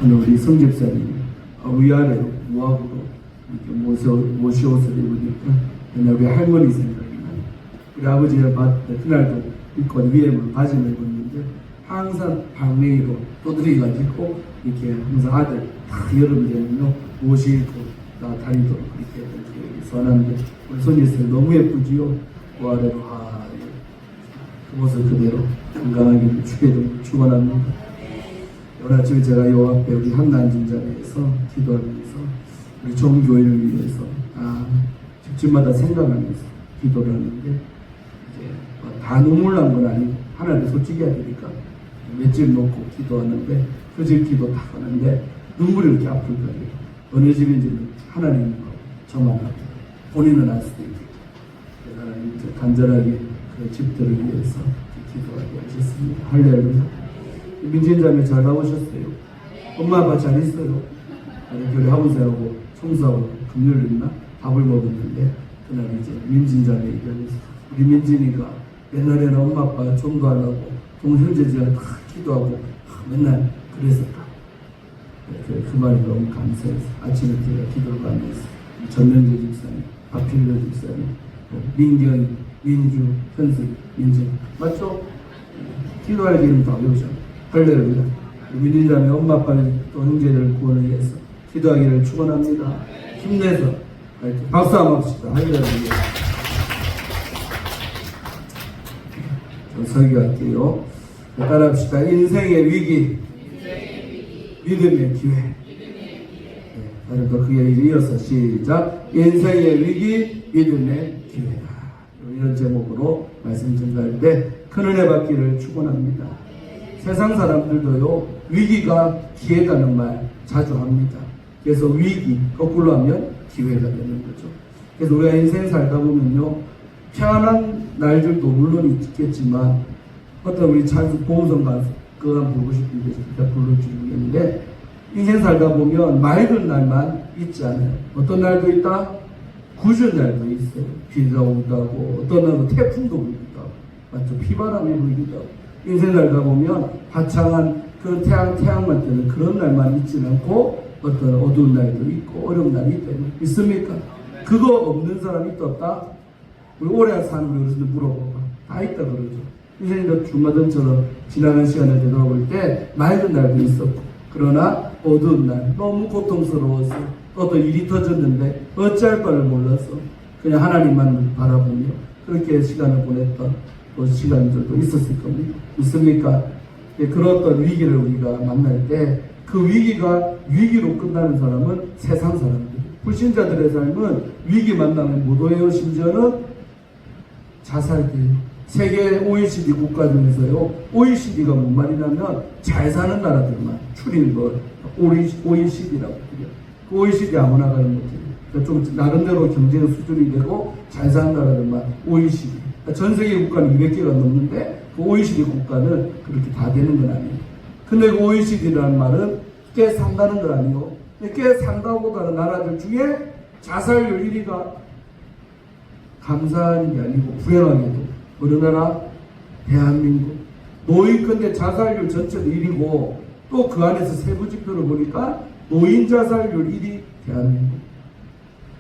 오늘 우리 성집사님 위아래로 무학으로 이렇게 모시옷을 입으니까 그냥 우리 할머니 생각이 나요. 우리 아버지가 봤을 때 그날도 입고 위에 바지를 입었는데 항상 방맹이로 또드리가지고 이렇게 항상 아들 다 여름 되면요 옷 입고 다 다니도록 그렇게 선하는데 우리 손님들 너무 예쁘지요. 위아래로 그 모습 그대로 건강하게 축원합니다. 오늘 아침에 제가 요 앞에 우리 한난진자리에서 기도하면서 우리 종교회를 위해서 집집마다 생각하면서 기도를 하는데 이제 다 눈물 난 건 아니고 하나님 솔직히 해야 되니까 며칠 놓고 기도하는데 그 집 기도 다 하는데 눈물이 이렇게 아플 거예요. 어느 집인지는 하나님과 저만 알고 본인은 알 수도 있고 하나님 이제 간절하게 그 집들을 위해서 기도하게 하셨습니다. 할렐루야. 민진자매 잘 나오셨어요? 엄마 아빠 잘 있어요? 교회 하원사하고 청소하고 금요일이나 밥을 먹었는데 그날 이제 민진자매 얘기하면서 우리 민진이가 옛날에는 엄마 아빠 전도하려고 동형제지가 다 기도하고 맨날 그랬었다. 그 말이 너무 감사해서 아침에 제가 기도를 하면서 전명재 집사님, 박필려 집사님, 민경이, 민주, 현승, 민진 맞죠? 기도할 길은 다 외우잖아요. 할렐루야. 민진자매 엄마 아빠는 또 형제들 구원을 위해서 기도하기를 축원합니다. 힘내서 박수 한번 합시다. 할렐루야. 저 설교할게요. 따라합시다. 인생의 위기, 믿음의 기회. 그러니까 그게 이어서 시작. 인생의 위기, 믿음의 기회다. 이런 제목으로 말씀 전달 때 큰 은혜 받기를 축원합니다. 세상 사람들도요 위기가 기회라는 말 자주 합니다. 그래서 위기 거꾸로 하면 기회가 되는 거죠. 그래서 우리가 인생 살다 보면요 평안한 날들도 물론 있겠지만 어떤 우리 찬수 보험성 가수 그거 한번 부르고 싶은데 진짜 불러주겠는데 인생 살다 보면 맑은 날만 있지 않아요. 어떤 날도 있다 구준 날도 있어요. 비가 온다고 어떤 날도 태풍도 불기도 하고 맞죠? 비바람이 불기도 하고 인생 살다 보면 화창한 그런 태양만 뜨는 그런 날만 있지는 않고 어떤 어두운 날도 있고 어려운 날이 있습니까? 그거 없는 사람이 또 없다? 우리 오래 사는 우리 어르신들 물어보면 다 있다 그러죠. 인생도 주마등처럼 지나간 시간을 되돌아볼 때 맑은 날도 있었고 그러나 어두운 날 너무 고통스러워서 또 일이 터졌는데 어찌할 바를 몰라서 그냥 하나님만 바라보며 그렇게 시간을 보냈던 그 시간들도 있었을 겁니다. 있습니까? 그런 어떤 위기를 우리가 만날 때 그 위기가 위기로 끝나는 사람은 세상 사람들. 불신자들의 삶은 위기 만나면 못오해요. 심지어는 자살돼요. 세계 OECD 국가 중에서요. OECD가 뭔 말이냐면 잘 사는 나라들만 줄인 걸 OECD라고 그래요. 그 OECD 아무나 가는 거죠. 좀 나름대로 경쟁 수준이 되고 잘 사는 나라들만 OECD. 전 세계 국가는 200개가 넘는데 그 OECD 국가는 그렇게 다 되는 건 아니에요. 근데 그 OECD라는 말은 꽤 산다는 건 아니에요. 꽤 산다고 하는 나라들 중에 자살률 1위가 감사한 게 아니고 불행하게도 어느 나라? 대한민국. 노인컨대 자살률 전체도 1위고 또 그 안에서 세부 지표를 보니까 노인 자살률 1위 대한민국.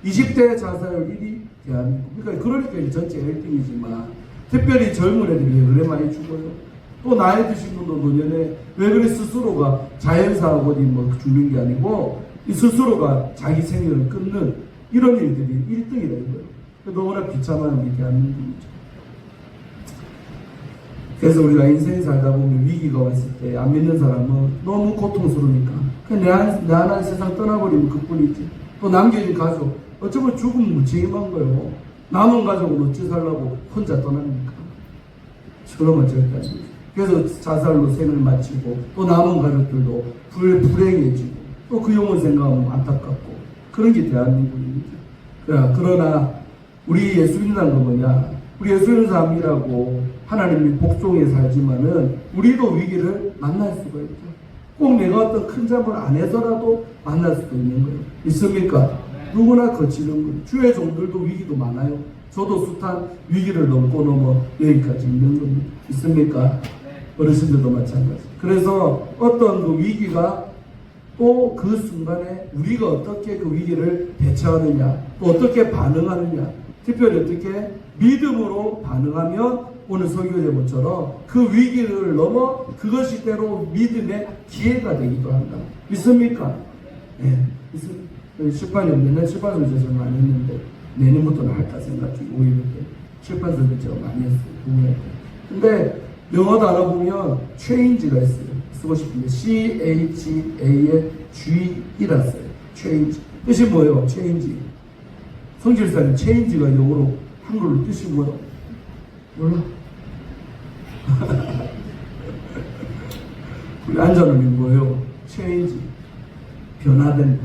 20대 자살률 1위 대한민국. 그러니까 전체 1등이지만 특별히 젊은 애들이 왜 그래 많이 죽어요? 또 나이 드신 분도 노년에 왜 그래 스스로가 자연사하고 뭐 죽는 게 아니고 이 스스로가 자기 생명을 끊는 이런 일들이 1등이라는 거예요. 너무나 비참한 우리 대한민국이죠. 그래서 우리가 인생 살다 보면 위기가 왔을 때 안 믿는 사람은 너무 고통스러우니까 그냥 내 하나의 세상 떠나버리면 그뿐이지. 또 남겨진 가족 어쩌면 죽으면 무책임한 거예요. 남은 가족은 어찌 살라고 혼자 떠납니까? 그러면 절대 안 되죠. 그래서 자살로 생을 마치고 또 남은 가족들도 불행해지고 또 그 영혼 생각하면 안타깝고 그런 게 대한민국입니다. 그러나 우리 예수 믿는다는 건 뭐냐? 우리 예수 믿는 사람이라고 하나님이 복종에 살지만은 우리도 위기를 만날 수가 있죠. 꼭 내가 어떤 큰 잠을 안 해서라도 만날 수도 있는 거예요. 있습니까? 누구나 거치는 거예요. 주의 종들도 위기도 많아요. 저도 숱한 위기를 넘어 여기까지 있는 겁니다. 있습니까? 어르신들도 마찬가지. 그래서 어떤 그 위기가 또 그 순간에 우리가 어떻게 그 위기를 대처하느냐, 또 어떻게 반응하느냐, 특별히 어떻게 믿음으로 반응하면 오늘 설교 제목처럼 그 위기를 넘어 그것이 때로 믿음의 기회가 되기도 한다. 믿습니까? 예, 믿습니다. 출판이 없는데 출판을 제가 많이 했는데 내년부터는 할까 생각 중에 오히려 출판서를 제가 많이 했어요. 근데 영어 단어 보면 change가 있어요. 쓰고 싶은데 CHA의 G이라 써요. change. 뜻이 뭐예요? change. 성질사님 change가 영어로 한글로 뜻이 뭐예요? 몰라? 우리 앉아놓은 뭐예요? change. 변화된다.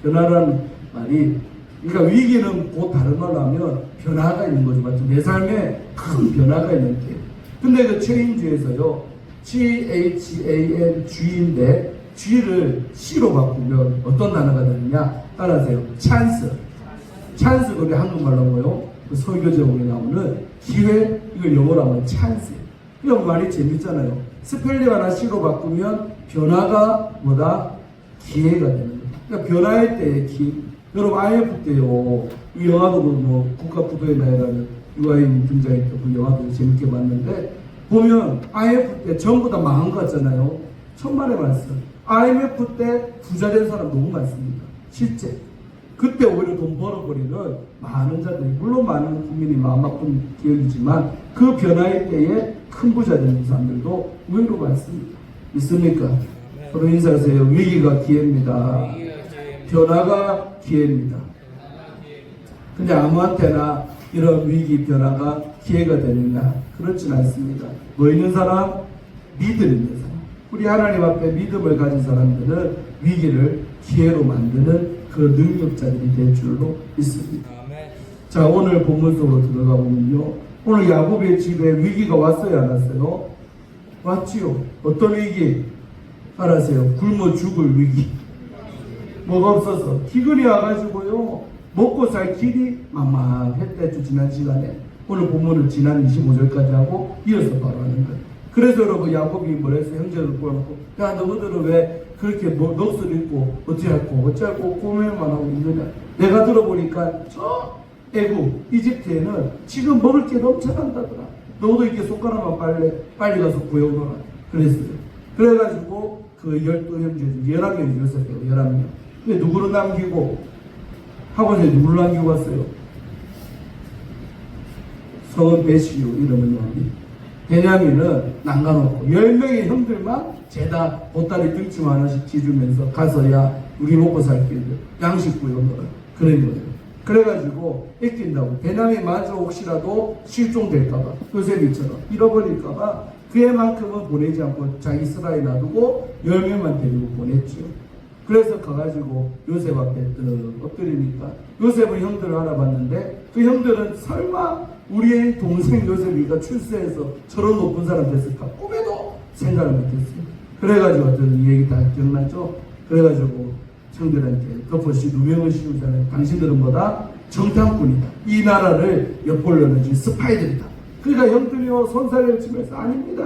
변화라는 말이, 그러니까 위기는 곧 다른 말로 하면 변화가 있는 거죠. 맞죠? 내 삶에 큰 변화가 있는 게. 근데 그 change에서요, CHANG인데, G를 C로 바꾸면 어떤 단어가 되느냐? 따라하세요. 찬스. 찬스, 우리 한국말로 뭐요? 그 설교 제목에 나오는 기회, 이걸 영어로 하면 찬스. 이거 말이 재밌잖아요. 스펠링 하나 C로 바꾸면 변화가 뭐다? 기회가 되는 거예요. 그러니까 변화할 때의 기회. 여러분, IMF 때요, 이 영화도 뭐 국가부도의 나라는 유아인 등장했던 그 영화도 재밌게 봤는데, 보면 IMF 때 전부 다 망한 것 같잖아요. 천만의 말씀. IMF 때 부자 된 사람 너무 많습니다. 실제. 그때 오히려 돈 벌어버리는 많은 자들이, 물론 많은 국민이 마음 아픈 기억이지만 그 변화의 때에 큰 부자 되는 사람들도 의외로 많습니다. 있습니까? 서로 인사하세요. 위기가 기회입니다. 변화가 기회입니다. 근데 아무한테나 이런 위기 변화가 기회가 되느냐? 그렇진 않습니다. 뭐 있는 사람? 믿음 있는 사람. 우리 하나님 앞에 믿음을 가진 사람들은 위기를 기회로 만드는 그 능력자들이 될 줄로 믿습니다. 자, 오늘 본문 속으로 들어가 보면요, 오늘 야곱의 집에 위기가 왔어요, 안 왔어요? 왔지요. 어떤 위기? 알아세요? 굶어 죽을 위기. 뭐가 없어서 기근이 와가지고요, 먹고 살 길이 막막했대죠. 지난 시간에. 오늘 본문을 지난 25절까지 하고 이어서 바로 하는 거예요. 그래서 여러분, 야곱이 뭐랬어요? 형제를 꼬아놓고, 야, 너희들은 왜 그렇게 넋을 잃고 어찌할고 고민만 하고 있느냐? 내가 들어보니까 저 애국 이집트에는 지금 먹을 게 넘쳐난다더라. 너도 이렇게 손가락만 빨리 가서 구해오거라. 그랬어요. 그래가지고 그 12형제 중 11명이 있었대요. 11명. 근데 누구를 남기고, 학원에 누구를 남기고 왔어요? 성은 베시오, 이름은 여기. 베냐민은 남가놓고 10명의 형들만 죄다 보따리 등짐 하나씩 지주면서 가서야 우리 먹고 살 길을 양식 구해오거라. 그런 거예요. 그래가지고 애낀다고. 베냐민 마저 혹시라도 실종될까봐, 요셉이처럼 잃어버릴까봐 그애만큼은 보내지 않고 자기 스라에 놔두고 10명만 데리고 보냈죠. 그래서 가가지고 요셉 앞에 엎드리니까 요셉은 형들을 알아봤는데, 그 형들은 설마 우리의 동생 요셉이가 출세해서 저런 높은 사람 됐을까? 꿈에도 생각을 못했어요. 그래가지고 어떤 이 얘기 다 기억나죠? 그래가지고 형들한테 덮어씌 누명을 씌우잖아요. 당신들은 뭐다? 정탐꾼이다. 이 나라를 엿보려는 지금 스파이들이다. 그러니까 형들이요, 손살을 치면서 아닙니다.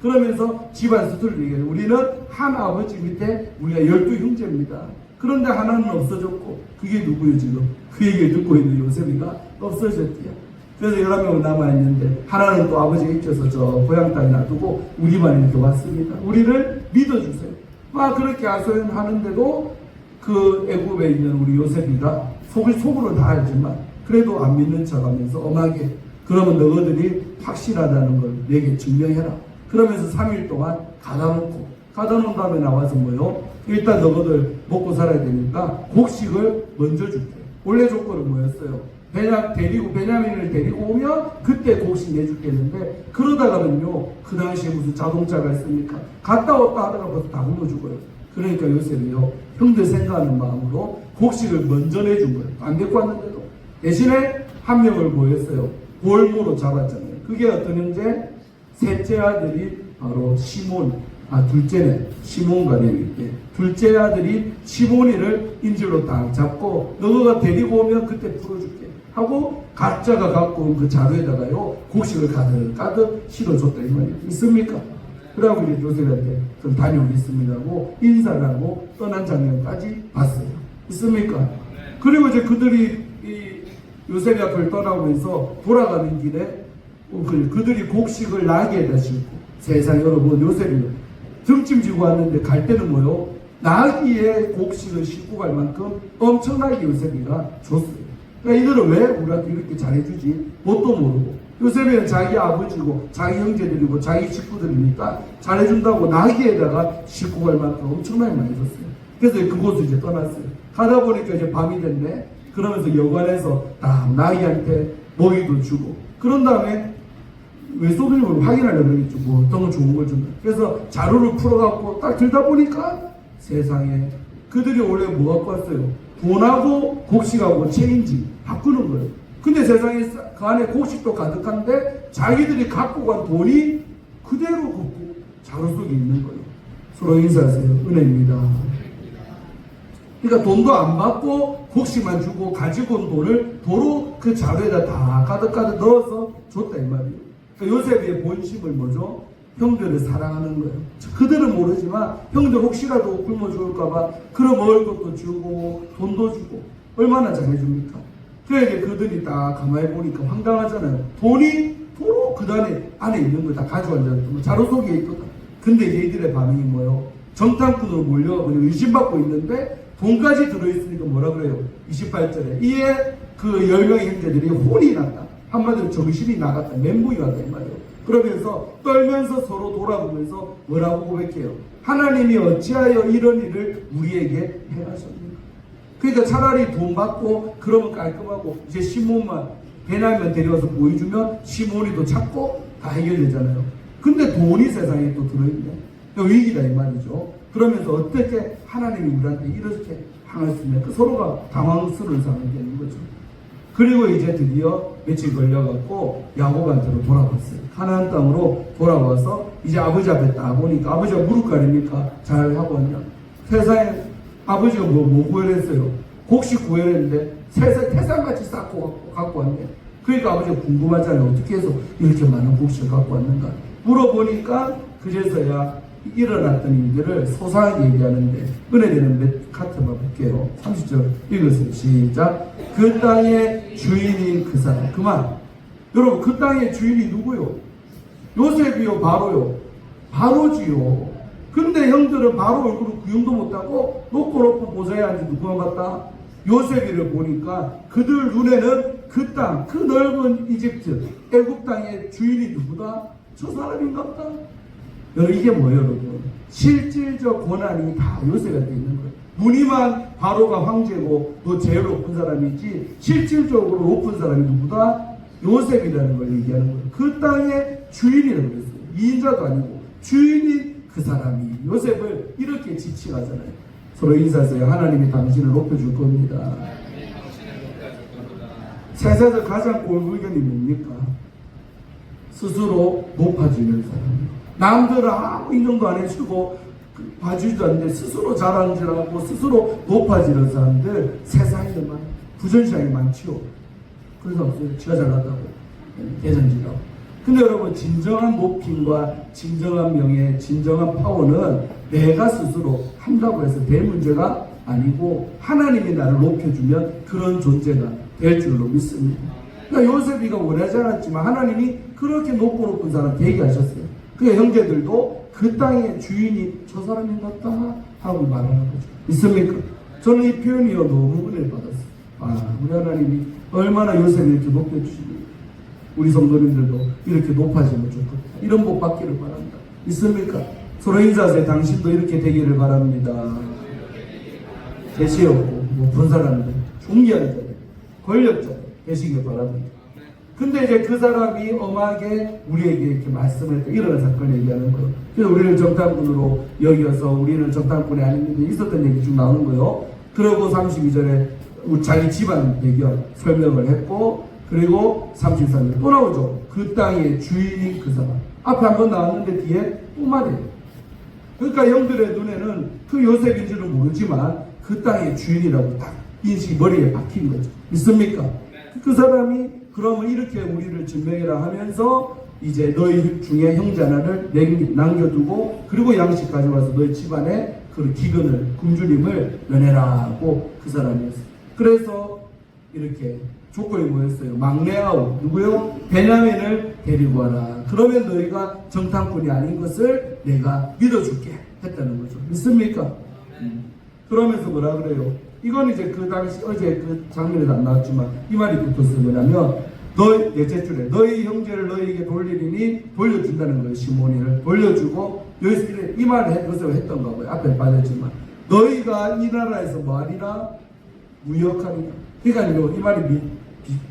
그러면서 집안 수술을 얘기해요. 우리는 한 아버지 밑에 우리가 12형제입니다. 그런데 하나는 없어졌고, 그게 누구예요 지금? 그 얘기를 듣고 있는 요셉이가 없어졌대요. 그래서 11명은 남아있는데, 하나는 또 아버지가 잊혀서 저 고향 땅에 놔두고 우리만 이렇게 왔습니다. 우리를 믿어주세요. 막 그렇게 하소연하는데도 그 애굽에 있는 우리 요셉이가 속으로 다 알지만 그래도 안 믿는 척 하면서 엄하게, 그러면 너희들이 확실하다는 걸 내게 증명해라. 그러면서 3일 동안 가다 놓은 다음에 나와서 뭐요? 일단 너희들 먹고 살아야 되니까 곡식을 먼저 줄게. 원래 조건은 뭐였어요? 베냐민을 데리고 오면 그때 곡식 내줄겠는데, 그러다가는요, 그 당시에 무슨 자동차가 있습니까? 갔다 왔다 하다가 벌써 다 굶어 죽어요. 그러니까 요셉이요, 형들 생각하는 마음으로 곡식을 먼저 내준 거예요. 안 데리고 왔는데도. 대신에 한 명을 뭐였어요? 볼모로 잡았잖아요. 그게 어떤 형제? 셋째 아들이 바로 시몬, 둘째네, 시몬과 레위. 둘째 아들이 시몬이를 인질로 딱 잡고, 너가 데리고 오면 그때 풀어줄게 하고, 가짜가 갖고 온 그 자루에다가요, 곡식을 가득 실어줬다 이 말이에요. 있습니까? 그러고 이제 요셉한테 좀 다녀오겠습니다 하고 인사를 하고 떠난 장면까지 봤어요. 있습니까? 그리고 이제 그들이 이 요셉이 앞을 떠나오면서 돌아가는 길에 그들이 곡식을 나귀에다 싣고, 세상 여러분, 요셉이 등짐지고 왔는데 갈 때는 뭐요? 나귀에 곡식을 싣고 갈 만큼 엄청나게 요셉이가 줬어요. 그러니까 이들은 왜 우리한테 이렇게 잘해주지? 뭣도 모르고. 요셉이는 자기 아버지고 자기 형제들이고 자기 식구들이니까 잘해준다고 나귀에다가 싣고 갈 만큼 엄청나게 많이 줬어요. 그래서 그곳을 이제 떠났어요. 가다 보니까 이제 밤이 됐네. 그러면서 여관에서 딱 나귀한테 먹이도 주고, 그런 다음에 외손을 확인하려고 그러겠죠. 뭐 어떤 거 좋은 걸 준다. 그래서 자루를 풀어갖고 딱 들다 보니까 세상에 그들이 원래 뭐 갖고 왔어요? 돈하고 곡식하고 체인지 바꾸는 거예요. 근데 세상에 그 안에 곡식도 가득한데 자기들이 갖고 간 돈이 그대로 그 자루 속에 있는 거예요. 서로 인사하세요. 은혜입니다. 그러니까 돈도 안 받고 곡식만 주고 가지고 온 돈을 도로 그 자루에다 다 가득가득 넣어서 줬다 이 말이에요. 그러니까 요셉의 본심을 뭐죠? 형들을 사랑하는 거예요. 그들은 모르지만 형들 혹시라도 굶어 죽을까봐 그럼 먹을 것도 주고 돈도 주고 얼마나 잘해줍니까? 그러니까 그들이 딱 가만히 보니까 황당하잖아요. 돈이 도로 그 안에 있는 거 다 가져간다는 거, 자루 속에 있거든. 근데 얘들의 반응이 뭐예요? 정탐꾼으로 몰려가고 의심받고 있는데 돈까지 들어있으니까 뭐라 그래요? 28절에 이에 그 10명의 형제들이 혼이 났다. 한마디로 정신이 나갔다. 멘붕이 왔다 이 말이에요. 그러면서 떨면서 서로 돌아보면서 뭐라고 고백해요? 하나님이 어찌하여 이런 일을 우리에게 행하셨는가? 그러니까 차라리 돈 받고 그러면 깔끔하고 이제 시몬만 베냐민 데려와서 보여주면 시몬이도 찾고 다 해결되잖아요. 근데 돈이 세상에 또 들어있네. 위기다 이 말이죠. 그러면서 어떻게 하나님이 우리한테 이렇게 행할 수 있냐? 서로가 당황스러운 상황이 되는 거죠. 그리고 이제 드디어 며칠 걸려갖고 야곱한테로 돌아왔어요. 가나안 땅으로 돌아와서 이제 아버지 앞에 딱 보니까 아버지가 무릎 가립니까? 잘 하고 왔냐? 세상에 아버지가 뭐 구해냈어요? 곡식 구해냈는데 태산같이 쌓고 갖고 왔네. 그러니까 아버지가 궁금하잖아요. 어떻게 해서 이렇게 많은 곡식을 갖고 왔는가? 물어보니까 그제서야 일어났던 일들을 소상하게 얘기하는데 은혜되는 몇 카트만 볼게요. 30절 읽으세요. 시작. 그 땅의 주인인 그 사람. 그만. 여러분 그 땅의 주인이 누구요? 요셉이요? 바로요? 바로지요. 근데 형들은 바로 얼굴을 구경도 못하고 높고 보좌에 앉은 누구만 봤다? 요셉이를 보니까 그들 눈에는 그 땅, 그 넓은 이집트, 애국 땅의 주인이 누구다? 저 사람인가 보다. 여러분 이게 뭐예요 여러분? 실질적 권한이 다 요셉한테 있는 거예요. 무늬만 바로가 황제고 또 제일 높은 사람이지 실질적으로 높은 사람이 누구다? 요셉이라는 걸 얘기하는 거예요. 그 땅의 주인이라고 그랬어요. 2인자도 아니고 주인이 그 사람이 요셉을 이렇게 지칭하잖아요. 서로 인사하세요. 하나님이 당신을 높여줄 겁니다. 세상에서 가장 꼴불견이 뭡니까? 스스로 높아지는 사람. 남들은 아무 인정도 안 해주고 봐주지도 않는데 스스로 자랑질하고 스스로 높아지는 사람들 세상에는 부전시장이 많지요. 그래서 없어요. 지가 잘났다고 대전지라고. 근데 여러분 진정한 높임과 진정한 명예, 진정한 파워는 내가 스스로 한다고 해서 될 문제가 아니고 하나님이 나를 높여주면 그런 존재가 될 줄로 믿습니다. 그러니까 요셉이가 원하지 않았지만 하나님이 그렇게 높은 사람 되게 하셨어요. 그의 형제들도 그 땅의 주인이 저 사람인 것 같다 하고 말하는 거죠. 있습니까? 저는 이 표현이요 너무 은혜를 받았어요. 우리 하나님이 얼마나 요셉을 이렇게 높여주시고 우리 성도님들도 이렇게 높아지면 좋겠다. 이런 복 받기를 바랍니다. 있습니까? 서로 인사하세요. 당신도 이렇게 되기를 바랍니다. 대시 없고 높은 사람들, 존귀한 자들, 권력자들 되시길 바랍니다. 근데 이제 그 사람이 엄하게 우리에게 이렇게 말씀을 했다. 일어난 사건을 얘기하는 거예요. 그래서 우리를 정탐꾼으로 여겨서 우리는 정탐꾼이 아닌데 있었던 얘기 쭉 나오는 거예요. 그리고 32절에 자기 집안 배경 설명을 했고, 그리고 33절 또 나오죠. 그 땅의 주인인 그 사람. 앞에 한번 나왔는데 뒤에 또 말이에요. 그러니까 형들의 눈에는 그 요셉인 줄은 모르지만 그 땅의 주인이라고 딱 인식이 머리에 박힌 거죠. 있습니까? 그 사람이 그러면 이렇게 우리를 증명해라 하면서 이제 너희 중에 형제 하나를 남겨두고 그리고 양식 가져와서 너희 집안에 그 기근을 굶주림을 면해라고 그 사람이었어요. 그래서 이렇게 조건이 뭐였어요? 막내 아우 누구요? 베냐민을 데리고 와라. 그러면 너희가 정탐꾼이 아닌 것을 내가 믿어줄게 했다는 거죠. 믿습니까? 그러면서 뭐라 그래요? 이건 이제 그 당시 어제 그 장면에도 안 나왔지만 이 말이 붙었어요. 뭐냐면 너희 넷째 줄에 너희 형제를 너희에게 돌리리니 돌려준다는 거예요. 시몬이를 돌려주고 여기서 이 말을 했던가 봐요. 앞에 빠졌지만 너희가 이 나라에서 뭐하리라? 무역하리라. 그러니까 이 말이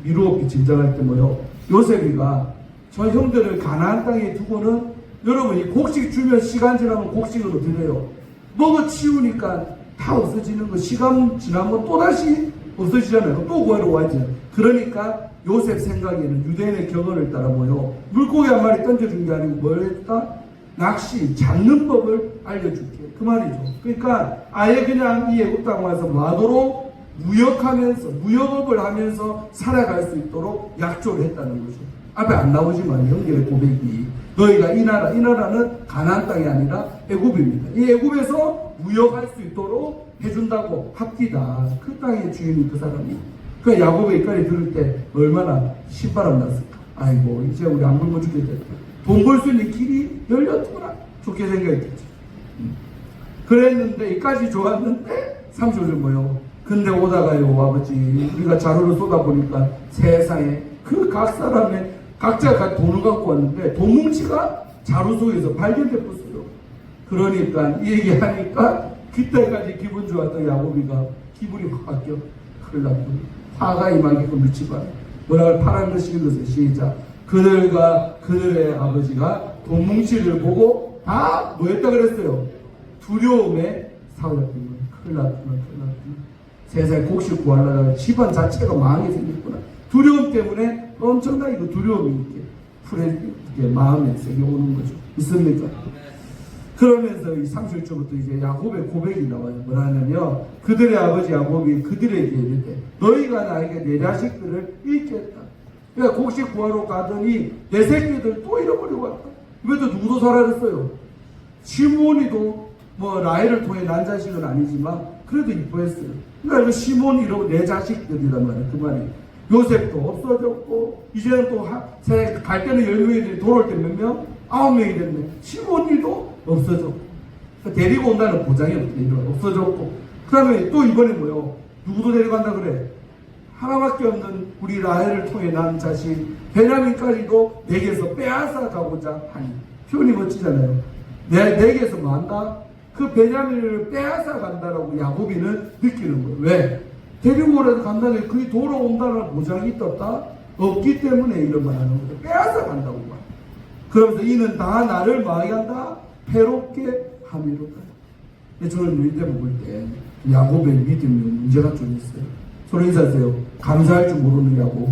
미루어 진정할 때 뭐요? 요셉이가 저 형들을 가나안 땅에 두고는 여러분이 곡식 주면 시간 지나면 곡식으로 드려요. 먹어 치우니까 다 없어지는 거 시간 지나면 또다시 없어지잖아요. 또 구하러 와야지. 그러니까 요셉 생각에는 유대인의 격언을 따라 뭐요? 물고기 한 마리 던져준 게 아니고 뭘 했다? 낚시, 잡는 법을 알려줄게. 그 말이죠. 그러니까 아예 그냥 이 애국 땅 와서 놔도록 무역하면서 무역업을 하면서 살아갈 수 있도록 약조를 했다는 거죠. 앞에 안 나오지만 형제의 고백이 너희가 이 나라는 가나안 땅이 아니라 애굽입니다. 이 애굽에서 무역할 수 있도록 해준다고 합디다. 그 땅의 주인이 그 사람이. 그 야곱의 이까지 들을 때 얼마나 신바람 났을까. 아이고 이제 우리 안 굶어 죽겠다. 돈 벌 수 있는 길이 열렸구나. 좋게 생각했겠죠. 그랬는데 이까지 좋았는데 30절 뭐요? 근데 오다가요 아버지 우리가 자루를 쏟아보니까 세상에 그 각 사람의 각자가 돈을 갖고 왔는데 돈 뭉치가 자루 속에서 발견됐었어요. 그러니까 이 얘기하니까 그때까지 기분 좋았던 야곱이가 기분이 확 바뀌어. 큰일 났고 화가 임하게끔 미치고 뭐라고 파란 글씨 읽으세요. 시작. 그들과 그들의 아버지가 돈 뭉치를 보고 다 뭐 했다 그랬어요? 두려움에 사로잡힌 거예요. 큰일 났구나. 세상에 곡식 구하려다가 집안 자체가 망하게 생겼구나. 두려움 때문에 엄청나게 그 두려움이 이렇게 마음에 세게 오는 거죠. 있습니까? 그러면서 이 31절부터 이제 야곱의 고백이 나와요. 뭐라냐면 그들의 아버지 야곱이 그들에게 이르되 너희가 나에게 내 자식들을 잃게 했다. 그러니까 곡식 구하러 가더니 내 새끼들 또 잃어버리고 왔다. 이것도 누구도 사라졌어요. 시몬이도 뭐 라헬을 통해 난 자식은 아니지만 그래도 이뻐했어요. 그러니까 시몬이 이러고 내 자식들이란 말이에요. 그 말이. 요셉도 없어졌고 이제는 또 갈 때는 10명이 돌아올 때 몇 명? 9명이 됐네. 시몬이도 없어졌고 그러니까 데리고 온다는 보장이 없어졌고 그 다음에 또 이번에 뭐요? 누구도 데려간다 그래? 하나밖에 없는 우리 라헬을 통해 난 자신 베냐민까지도 내게서 빼앗아 가고자 하니 표현이 멋지잖아요. 내게서 뭐 한다? 그 베냐민을 빼앗아 간다라고 야곱이는 느끼는 거예요. 왜? 데리고 오라도 간다는데 그게 돌아온다는 보장이 떴다? 없기 때문에 이런 말 하는 거예요. 빼앗아 간다고 말. 그러면서 이는 다 나를 뭐하게 한다? 패롭게 함이로다. 저는 이때 볼 때 야곱의 믿음에 문제가 좀 있어요. 서로 인사하세요. 감사할 줄 모르는 야곱.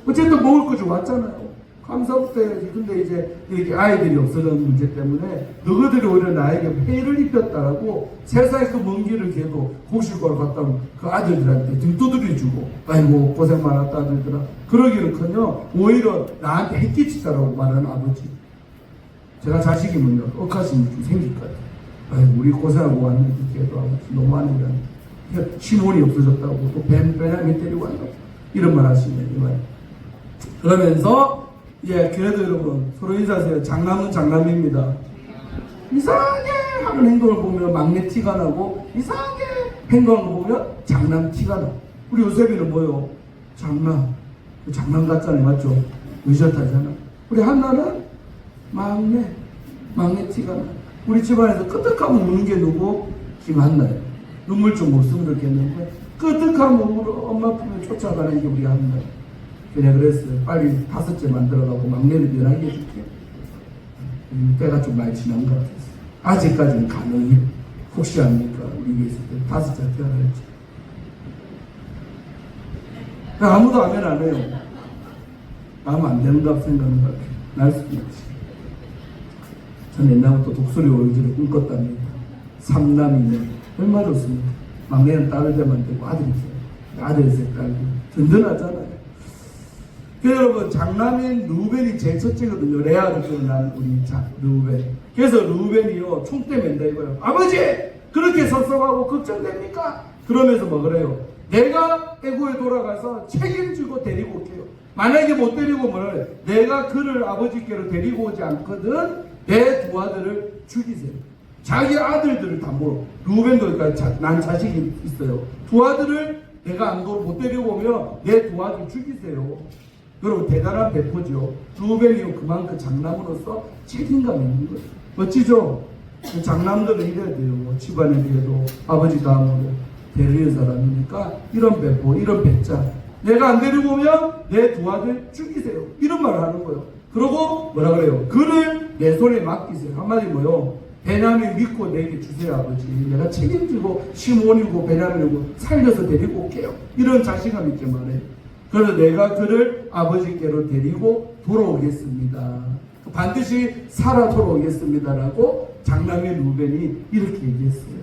어쨌든 먹을 거 좀 왔잖아요. 감사부터 해야지. 근데 이제 이렇게 아이들이 없어졌는 문제 때문에 너희들이 오히려 나에게 폐를 입혔다라고 세상에 그 먼 길을 걔도 곡식과를 갔다 오면 그 아들들한테 등 두드려주고 아이고 고생 많았다 아들들아. 그러기는커녕 오히려 나한테 해끼치다라고 말하는 아버지. 제가 자식이면요 억하심이 좀 생길 것 같아요. 아이고 우리 고생하고 왔는데 걔도 아버지 너무하는 게 시몬이 없어졌다고 또 베냐민 데리고 왔다고 이런 말 하시면 이 말. 그러면서 예, 그래도 여러분 서로 인사하세요. 장남은 장남입니다. 이상하게 하는 행동을 보면 막내 티가 나고 이상하게 행동하는 거 보면 장남 티가 나. 우리 요셉이는 뭐요? 장남. 장남 같잖아요. 맞죠? 의젓하잖아. 우리 한나는 막내 티가 나. 우리 집안에서 끄떡하면 우는 게 누구? 김한나예요. 눈물 좀 못 쓰면 좋겠는데 끄떡하면 엄마 품에 쫓아가는 게 우리 한나예요. 그냥 그랬어요. 빨리 5째 만들어가고 막내를 변하게 해줄게. 때가 좀 많이 지난 것 같았어요. 아직까지는 가능해요. 혹시 압니까? 우리 있을 때 5째 태어날지. 아무도 아멘 안 해요. 아무 안 되는가 생각하는 것 같아요. 날 수도 있지. 전 옛날부터 독수리 오이지를 꿈꿨답니다. 3남이면 얼마나 좋습니까? 막내는 딸을 되면 되고 아들이 있어요. 아들 셋 딸고 든든하잖아요. 그래서 여러분 장남인 루벤이 제일 첫째거든요. 레아를 낳은 우리 루벤. 그래서 루벤이요 총대 맨다 이거예요. 아버지 그렇게 섭섭하고 걱정됩니까? 그러면서 뭐 그래요? 내가 애굽에 돌아가서 책임지고 데리고 올게요. 만약에 못 데리고 오면 내가 그를 아버지께로 데리고 오지 않거든 내 두 아들을 죽이세요. 자기 아들들을 다 몰아. 루벤도 그러니까 난 자식이 있어요. 두 아들을 내가 못 데리고 오면 내 두 아들 죽이세요. 여러분 대단한 배포죠. 루벤이 그만큼 장남으로서 책임감 있는 거예요. 멋지죠? 장남들은 이래야 돼요. 뭐 집안에 비해도 아버지 다음으로 데리는 사람이니까 이런 배포, 이런 배짱. 내가 안 데리고 오면 내 두 아들 죽이세요. 이런 말을 하는 거예요. 그러고 뭐라 그래요? 그를 내 손에 맡기세요. 한마디 뭐요? 베냐민 믿고 내게 주세요 아버지. 내가 책임지고 시몬이고 베냐민이고 살려서 데리고 올게요. 이런 자신감 있게 말해요. 그래서 내가 그를 아버지께로 데리고 돌아오겠습니다. 반드시 살아 돌아오겠습니다라고 장남의 루벤이 이렇게 얘기했어요.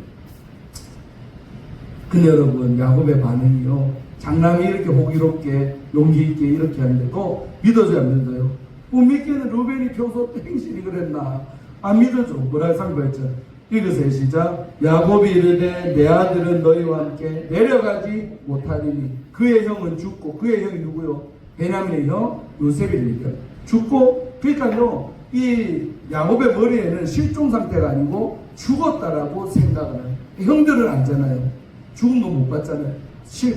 근데 여러분 야곱의 반응이요. 장남이 이렇게 호기롭게 용기 있게 이렇게 하는데도 믿어줘야 안 믿어요. 못 믿기는 루벤이 평소 행실이 그랬나. 안 믿어줘. 뭐라 상고했죠. 읽으세요. 시작. 야곱이 이르되 내 아들은 너희와 함께 내려가지 못하리니 그의 형은 죽고 그의 형이 누구요? 베냐민의 형 요셉이니까 죽고. 그러니까요 이 야곱의 머리에는 실종 상태가 아니고 죽었다라고 생각을 해요. 형들은 알잖아요. 죽은 거 못 봤잖아요.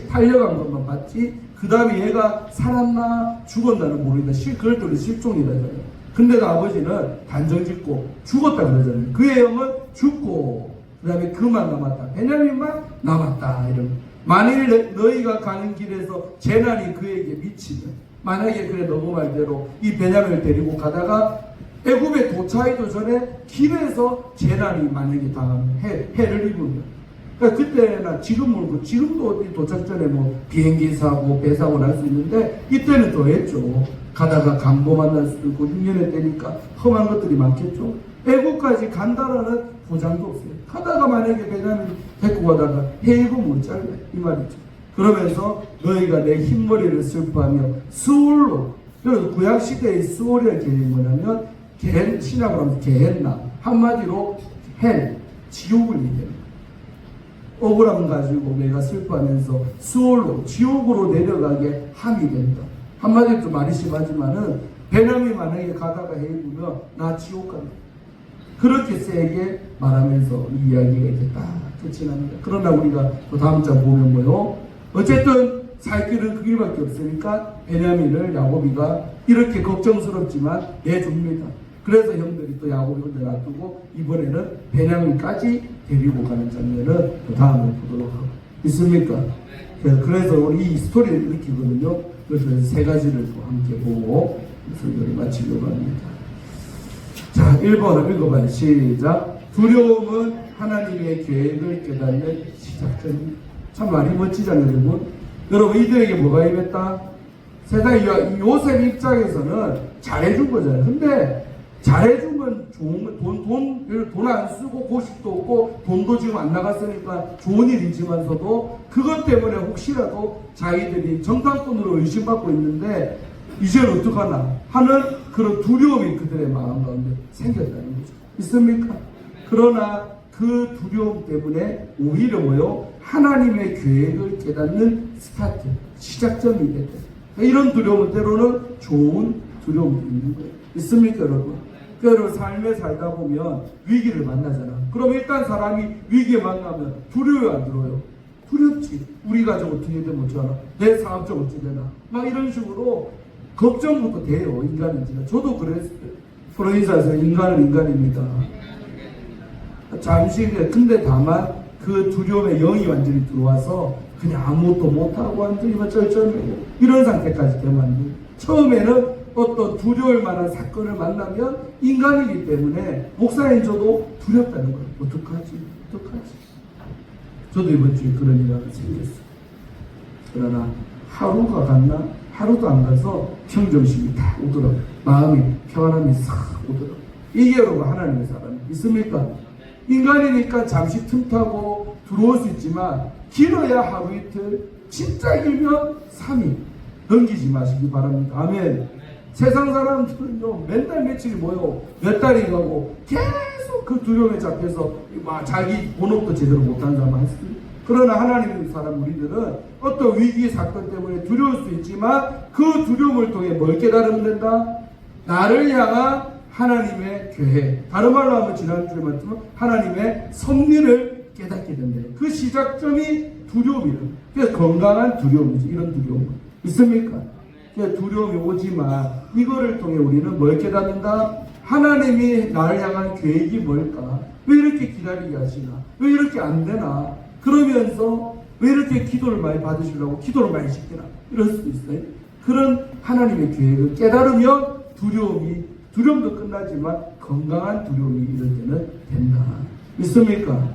팔려간 것만 봤지 그 다음에 얘가 살았나 죽었나는 모르겠다. 그럴 때 실종이라잖아요. 근데도 아버지는 단정짓고 죽었다 그러잖아요. 그의 형은 죽고 그 다음에 그만 남았다. 베냐민만 남았다. 이런. 만일 너희가 가는 길에서 재난이 그에게 미치면 만약에 그래 너무 말대로 이 베냐민을 데리고 가다가 애굽에 도착하기도 전에 길에서 재난이 만약에 당하면 해를 입으면 그러니까 그때나 지금도 어디 도착 전에 뭐 비행기 사고 배 사고 날 수 있는데 이때는 더 했죠. 가다가 강도 만날 수도 있고 흉년의 때니까 험한 것들이 많겠죠. 애국까지 간다라는 보장도 없어요. 가다가 만약에 베냐민 데리고 가다가 해입으면 어쩔래 이 말이죠. 그러면서 너희가 내 흰머리를 슬퍼하며 수울로. 그래서 구약시대의 수울이라는 개념이 뭐냐면 신약으로 하면 게헨나 한마디로 헬 지옥을 얘기해요. 억울함 가지고 내가 슬퍼하면서 수월로 지옥으로 내려가게 함이 된다. 한마디로 좀 말이 심하지만은 베냐민 만약에 가다가 해입으면 나 지옥 간다. 그렇게 세게 말하면서 이 이야기가 이제 딱 끝이 납니다. 그러나 우리가 또 다음 장 보면 뭐요? 어쨌든 살 길은 그 길밖에 없으니까 베냐민을 야곱이가 이렇게 걱정스럽지만 내줍니다. 그래서 형들이 또 야곱이 혼자 놔두고 이번에는 베냐민까지 데리고 가는 장면을 또 다음에 보도록 하고 있습니까? 그래서 우리 이 스토리를 일으키거든요. 그래서 세 가지를 또 함께 보고 설교를 마치려고 합니다. 자, 1번을 읽어봐요. 시작. 두려움은 하나님의 계획을 깨닫는 시작점입니다. 참 말이 멋지잖아요, 여러분. 여러분 이들에게 뭐가 임했다? 세상에 요셉 입장에서는 잘해준 거잖아요. 근데 잘해주면 좋은 돈 안 쓰고 고식도 없고 돈도 지금 안 나갔으니까 좋은 일이지만서도 그것 때문에 혹시라도 자기들이 정탐꾼으로 의심받고 있는데 이제는 어떡하나 하는 그런 두려움이 그들의 마음 가운데 생겼다는 거죠. 있습니까? 그러나 그 두려움 때문에 오히려 뭐요? 하나님의 계획을 깨닫는 스타트, 시작점이 됐다. 이런 두려움은 때로는 좋은 두려움도 있는 거예요. 있습니까, 여러분? 그러니까 삶에 살다 보면 위기를 만나잖아. 그럼 일단 사람이 위기에 만나면 두려워요, 안 들어요? 두렵지. 우리 가족 어떻게 되면 어쩌나? 내 사업 좀 어떻게 되나? 막 이런 식으로 걱정부터 돼요, 인간인지가. 저도 그랬어요. 프로인사에서 인간은 인간입니다. 잠시, 근데 다만 그 두려움의 영이 완전히 들어와서 그냥 아무것도 못하고 완전히 쩔쩔매고 이런 상태까지 되면 안 돼요. 처음에는 어떤 두려울 만한 사건을 만나면 인간이기 때문에 목사님 저도 두렵다는 거예요. 어떡하지? 저도 이번 주에 그런 일이 생겼어요. 그러나 하루가 갔나? 하루도 안 가서 평정심이 딱 오더라고요. 마음이 평안함이 싹 오더라고요. 이게 여러분 하나님의 사람 있습니까? 인간이니까 잠시 틈타고 들어올 수 있지만 길어야 하루 이틀, 진짜 길면 3일. 넘기지 마시기 바랍니다. 아멘. 세상 사람들은요, 맨날 며칠이 모여 몇 달이 가고 계속 그 두려움에 잡혀서 자기 본업도 제대로 못하는 사람 많습니다. 그러나 하나님의 사람 우리들은 어떤 위기 사건 때문에 두려울 수 있지만 그 두려움을 통해 뭘 깨달으면 된다? 나를 향한 하나님의 계획, 다른 말로 하면 지난주에 말했지만 하나님의 섭리를 깨닫게 된다. 그 시작점이 두려움이에요. 그래서 건강한 두려움이지. 이런 두려움 있습니까? 두려움이 오지만 이거를 통해 우리는 뭘 깨닫는다? 하나님이 나를 향한 계획이 뭘까? 왜 이렇게 기다리게 하시나? 왜 이렇게 안 되나? 그러면서 왜 이렇게 기도를 많이 받으시려고 기도를 많이 시키나? 이럴 수도 있어요. 그런 하나님의 계획을 깨달으면 두려움도 끝나지만 건강한 두려움이 이럴 때는 된다. 믿습니까?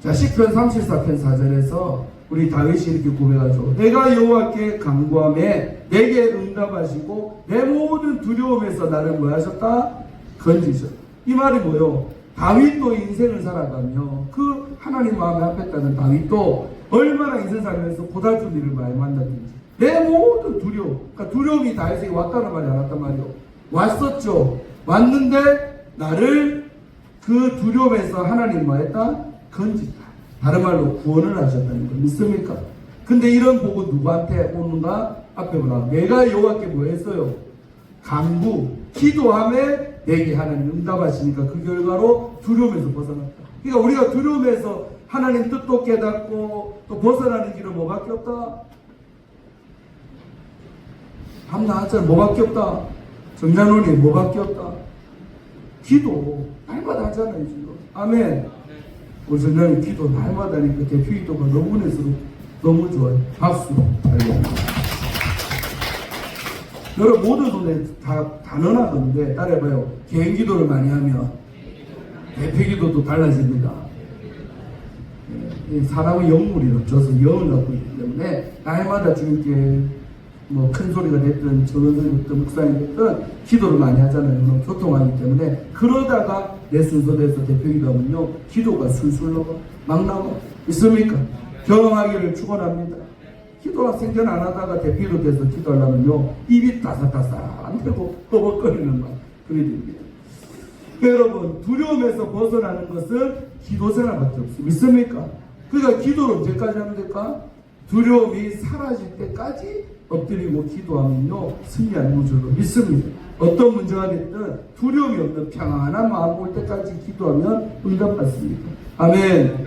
자, 시편 34편 4절에서 우리 다윗이 이렇게 고백하죠. 내가 여호와께 간구하매 내게 응답하시고 내 모든 두려움에서 나를 뭐 하셨다? 건지셨다. 이 말이 뭐요? 다윗도 인생을 살아가며 그 하나님 마음에 합했다는 다윗도 얼마나 인생 살면서 고달픈 일을 많이 만났든지 내 모든 두려움, 그러니까 두려움이 다윗에게 왔다는 말이 안 왔단 말이요. 왔었죠. 왔는데 나를 그 두려움에서 하나님 뭐 했다? 건지다. 다른 말로 구원을 하셨다는 거 믿습니까? 근데 이런 복은 누구한테 오는가? 앞에 보라. 내가 여호와께 뭐 했어요? 간구, 기도함에 내게 하나님 응답하시니까 그 결과로 두려움에서 벗어났다. 그러니까 우리가 두려움에서 하나님 뜻도 깨닫고 또 벗어나는 길은 뭐밖에 없다? 답 나왔잖아. 뭐밖에 없다? 정찬원이 뭐밖에 없다? 기도. 날마다 하잖아요, 지금. 아멘. 우리 정찬이 기도 날마다 하니까 대표 기도가 너무 은혜스럽고 너무 좋아요. 박수. 여러분 모든 돈에 다 단언하던데 따라해봐요. 개인 기도를 많이 하면 대표 기도도 달라집니다. 사람은 영물이 없어서 영을 갖고 있기 때문에 날마다 주님께 뭐 큰 소리가 됐든 적은 소리가 됐든 묵상이 됐든 기도를 많이 하잖아요. 교통하기 때문에 그러다가 내 순서 돼서 대표 기도하면요 기도가 술술 나와 막 나와. 있습니까? 경험하기를 축원합니다. 기도가 생전 안 하다가 대피로 돼서 기도하려면요 입이 따삭따삭 안 되고 버벅거리는 말 그래 됩니다. 여러분 두려움에서 벗어나는 것은 기도 생활밖에 없어요. 믿습니까? 그러니까 기도를 언제까지 하면 될까? 두려움이 사라질 때까지 엎드리고 기도하면요 승리하는 줄로 믿습니다. 어떤 문제가 됐든 두려움이 없는 평안한 마음 올 때까지 기도하면 응답받습니다. 아멘.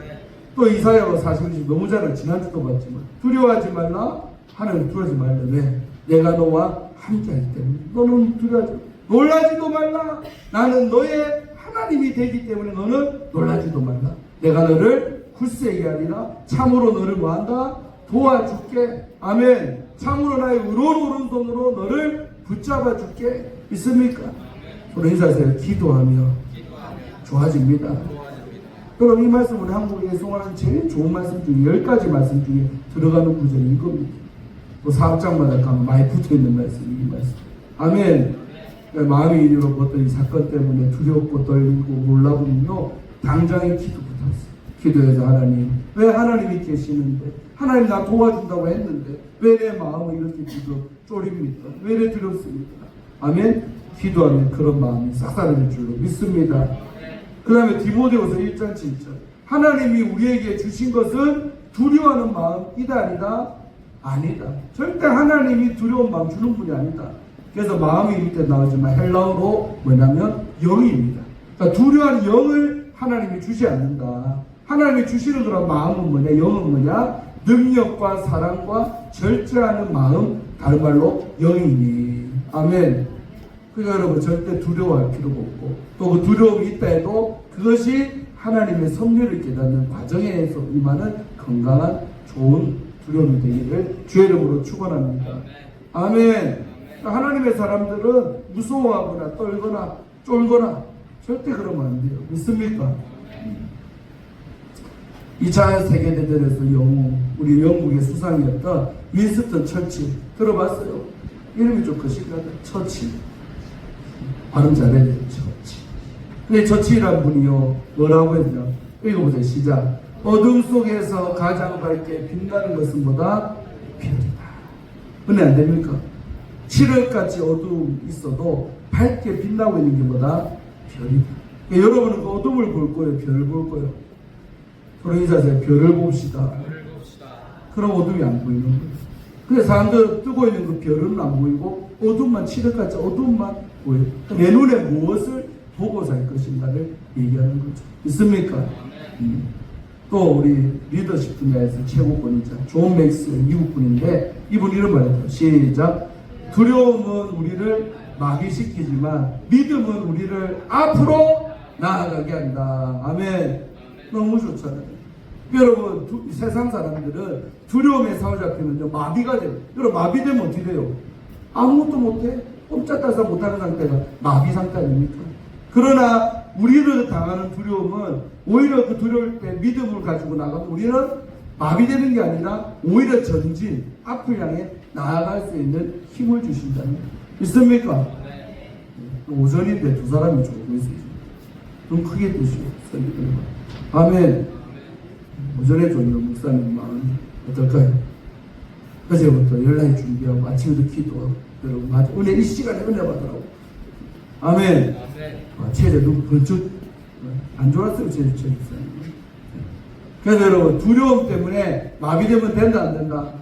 또 이사야가 40일 너무 잘 지난주도 봤지만 두려워하지 말라. 하나님 두려워하지 말라. 왜? 내가 너와 함께하기 때문에 너는 두려워하지 말라. 놀라지도 말라. 나는 너의 하나님이 되기 때문에 너는 놀라지도 말라. 내가 너를 굳세게 하리라. 참으로 너를 뭐한다? 도와줄게. 아멘. 참으로 나의 의로운 오른손으로 너를 붙잡아 줄게. 믿습니까? 우리 인사하세요. 기도하며 좋아집니다. 그럼 이 말씀은 한국에 송하는 제일 좋은 말씀 중에 10가지 말씀 중에 들어가는 구절이 이겁니다. 또 사업장마다 가면 많이 붙어있는 말씀이 이 말씀. 아멘. 마음의 일으로 어떤 이 사건 때문에 두렵고 떨리고 놀라보면요 당장에 기도부터 하세요. 기도해서 하나님 왜 하나님이 계시는데 하나님 나 도와준다고 했는데 왜 내 마음은 이렇게 지금 쫄입니까? 왜 이렇게 두렵습니까? 아멘. 기도하면 그런 마음이 싹 사라질 줄로 믿습니다. 그 다음에 디모데후서 1장 7절 하나님이 우리에게 주신 것은 두려워하는 마음이다 아니다? 아니다. 절대 하나님이 두려운 마음 주는 분이 아니다. 그래서 마음이 밑에 나오지만 헬라어로 뭐냐면 영입니다. 그러니까 두려워하는 영을 하나님이 주지 않는다. 하나님이 주시는 그런 마음은 뭐냐? 영은 뭐냐? 능력과 사랑과 절제하는 마음, 다른 말로 영이니. 아멘. 그러니까 여러분 절대 두려워할 필요가 없고 또 그 두려움이 있다 해도 그것이 하나님의 섭리를 깨닫는 과정에서 임하는 건강한 좋은 두려움이 되기를 주의 이름으로 축원합니다. 아멘. 하나님의 사람들은 무서워하거나 떨거나 쫄거나 절대 그러면 안 돼요. 믿습니까? 2차 세계대전에서 우리 영국의 수상이었던 윈스턴 처칠 들어봤어요? 이름이 좀 거시기하다. 처칠. 발음 잘해야 돼요. 처칠. 근데 처칠이란 분이요 뭐라고 했냐? 읽어보세요. 시작. 어둠 속에서 가장 밝게 빛나는 것은 뭐다? 빛이다. 은혜 안 됩니까? 칠흑같이 어두움이 있어도 밝게 빛나고 있는 게 뭐다? 별이다. 그러니까 여러분은 그 어둠을 볼 거예요? 별을 볼 거예요? 서로 인사하세요. 별을 봅시다. 그럼 어둠이 안 보이는 거예요. 그래서 사람들 뜨고 있는 그 별은 안 보이고 어둠만, 칠흑같이 어둠만 보여요. 내 눈에 무엇을 보고 살 것인가를 얘기하는 거죠. 있습니까? 또 우리 리더십 분야에서 최고권이자 존 맥스 미국 분인데 이분 이런 말이에요. 시작. 두려움은 우리를 마비시키지만 믿음은 우리를 앞으로 나아가게 한다. 아멘. 너무 좋잖아요. 여러분 세상 사람들은 두려움에 사로잡히면요 마비가 돼요. 여러분 마비되면 어떻게 돼요? 아무것도 못해. 꼼짝달싹 못하는 상태가 마비 상태 아닙니까? 그러나 우리를 당하는 두려움은 오히려 그 두려울 때 믿음을 가지고 나가면 우리는 마비되는 게 아니라 오히려 전진, 앞을 향해 나아갈 수 있는 힘을 주신다는 거예요. 있습니까? 오전인데 두 사람이 조금 있습니다. 좀 크게 드시고 설교를 아멘. 오전에 좋은 목사님 마음 어떨까요? 어제부터 연락이 준비하고 아침에도 기도하고 여러분 아주 은혜 이 시간에 은혜 받으라고. 아멘. 체제 누구 번쩍 안 좋았어요 제 목사님. 그래서 여러분 두려움 때문에 마비되면 된다 안 된다?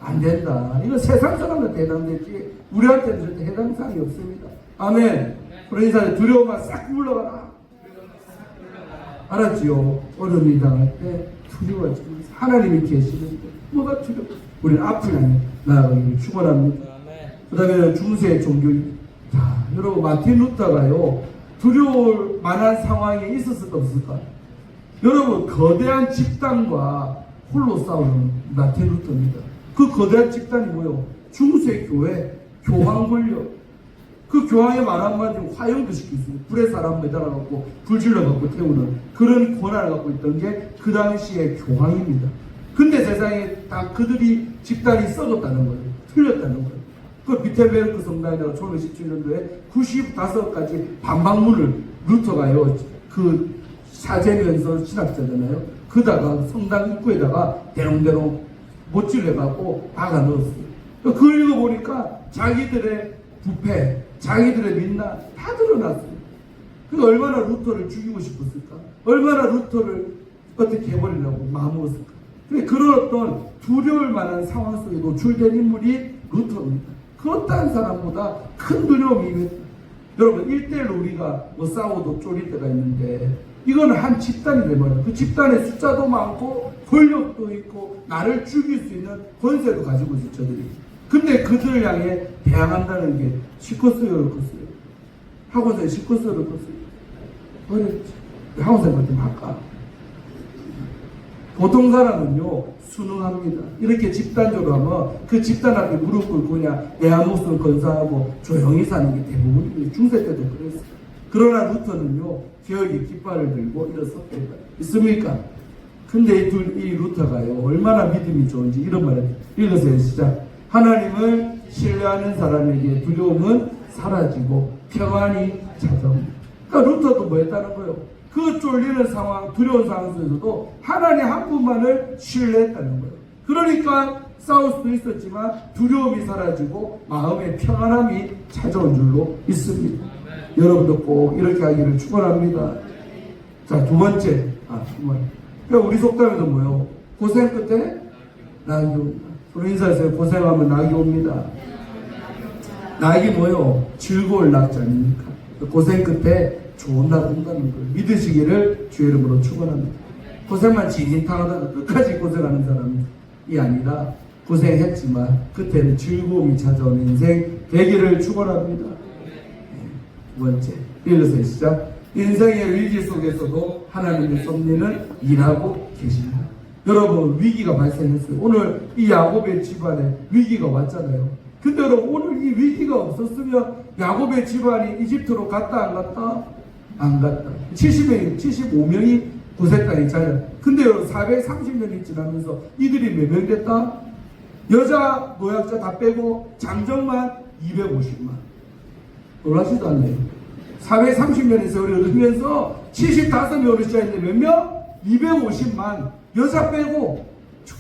안 된다. 이거 세상 사람한테 해당되지 우리한테는 절대 해당 사항이 없습니다. 아멘. 그러니까 두려움만 싹 물러가라. 알았지요? 어려움이 당할 때 두려워하지 마세요. 하나님이 계시는데 뭐가 두려워? 우리는 앞을 향해 나아가기를 축원합니다. 그 다음에 중세 종교인. 자, 여러분 마틴 루터가요 두려울 만한 상황에 있었을까 없을까? 여러분 거대한 집단과 홀로 싸우는 마틴 루터입니다. 그 거대한 집단이 뭐요? 중세 교회, 교황 권력. 그 교황의 말 한마디로 화형도 시킬 수 있어요. 불에 사람 매달아갖고 불 질러갖고 태우는 그런 권한을 갖고 있던 게 그 당시의 교황입니다. 근데 세상에 다 그들이 집단이 썩었다는 거예요. 틀렸다는 거예요. 그 비텔베르크 성당이라고 1917년도에 95가지 반박문을 루터가요. 그 사제면서 신학자잖아요. 그다가 성당 입구에다가 대롱대롱 못질해갖고 박아 넣었어요. 그걸 읽어보니까 자기들의 부패, 자기들의 민낯 다 드러났어요. 그 얼마나 루터를 죽이고 싶었을까? 얼마나 루터를 어떻게 해버리려고 마음먹었을까? 근데 그런 어떤 두려울 만한 상황 속에 노출된 인물이 루터입니다. 그 어떠한 사람보다 큰 두려움이 있다. 여러분 1대1로 우리가 뭐 싸워도 쫄릴 때가 있는데 이거는 한 집단이 되면 그 집단의 숫자도 많고 권력도 있고 나를 죽일 수 있는 권세도 가지고 있어요. 저들이. 근데 그들을 향해 대항한다는 게 시커스요 어렵겠어요? 학원생이 시커스요 어렵겠어요? 어렵지. 학원생한테 할까? 보통 사람은요 순응합니다. 이렇게 집단적으로 하면 그 집단 앞에 무릎 꿇고 그냥 내 목숨을 건사하고 조용히 사는 게 대부분이에요. 중세 때도 그랬어요. 그러나 루터는요 개혁의 깃발을 들고 일어섰다. 있습니까? 근데 이 루터가요 얼마나 믿음이 좋은지 이런 말을 읽으세요. 시작. 하나님을 신뢰하는 사람에게 두려움은 사라지고 평안이 찾아옵니다. 그러니까 루터도 뭐 했다는 거예요? 그 쫄리는 상황, 두려운 상황 속에서도 하나님 한 분만을 신뢰했다는 거예요. 그러니까 싸울 수도 있었지만 두려움이 사라지고 마음의 평안함이 찾아온 줄로 있습니다. 여러분도 꼭 이렇게 하기를 축원합니다. 자, 두 번째. 그러니까 우리 속담에도 뭐요? 고생 끝에 낙이 옵니다. 서로 인사하세요. 고생하면 낙이 옵니다. 낙이 뭐요? 즐거울 낙자 아닙니까? 고생 끝에 좋은 날 온다는 걸 믿으시기를 주의 이름으로 축원합니다. 고생만 진진탕하다가 끝까지 고생하는 사람이 아니라 고생했지만 끝에는 즐거움이 찾아오는 인생 되기를 축원합니다. 두 번째, 읽으세요. 시작. 인생의 위기 속에서도 하나님의 섭리는 일하고 계십니다. 여러분 위기가 발생했어요. 오늘 이 야곱의 집안에 위기가 왔잖아요. 근데 여러분 오늘 이 위기가 없었으면 야곱의 집안이 이집트로 갔다 안 갔다? 안 갔다. 75명이 고세 땅에 자냐. 근데 여러분 430년이 지나면서 이들이 몇 명 됐다? 여자 노약자 다 빼고 장정만 250만. 놀라지도 않네요. 430년의 세월이 흐르면서 75명으로 시작했는데 몇 명? 250만. 여자 빼고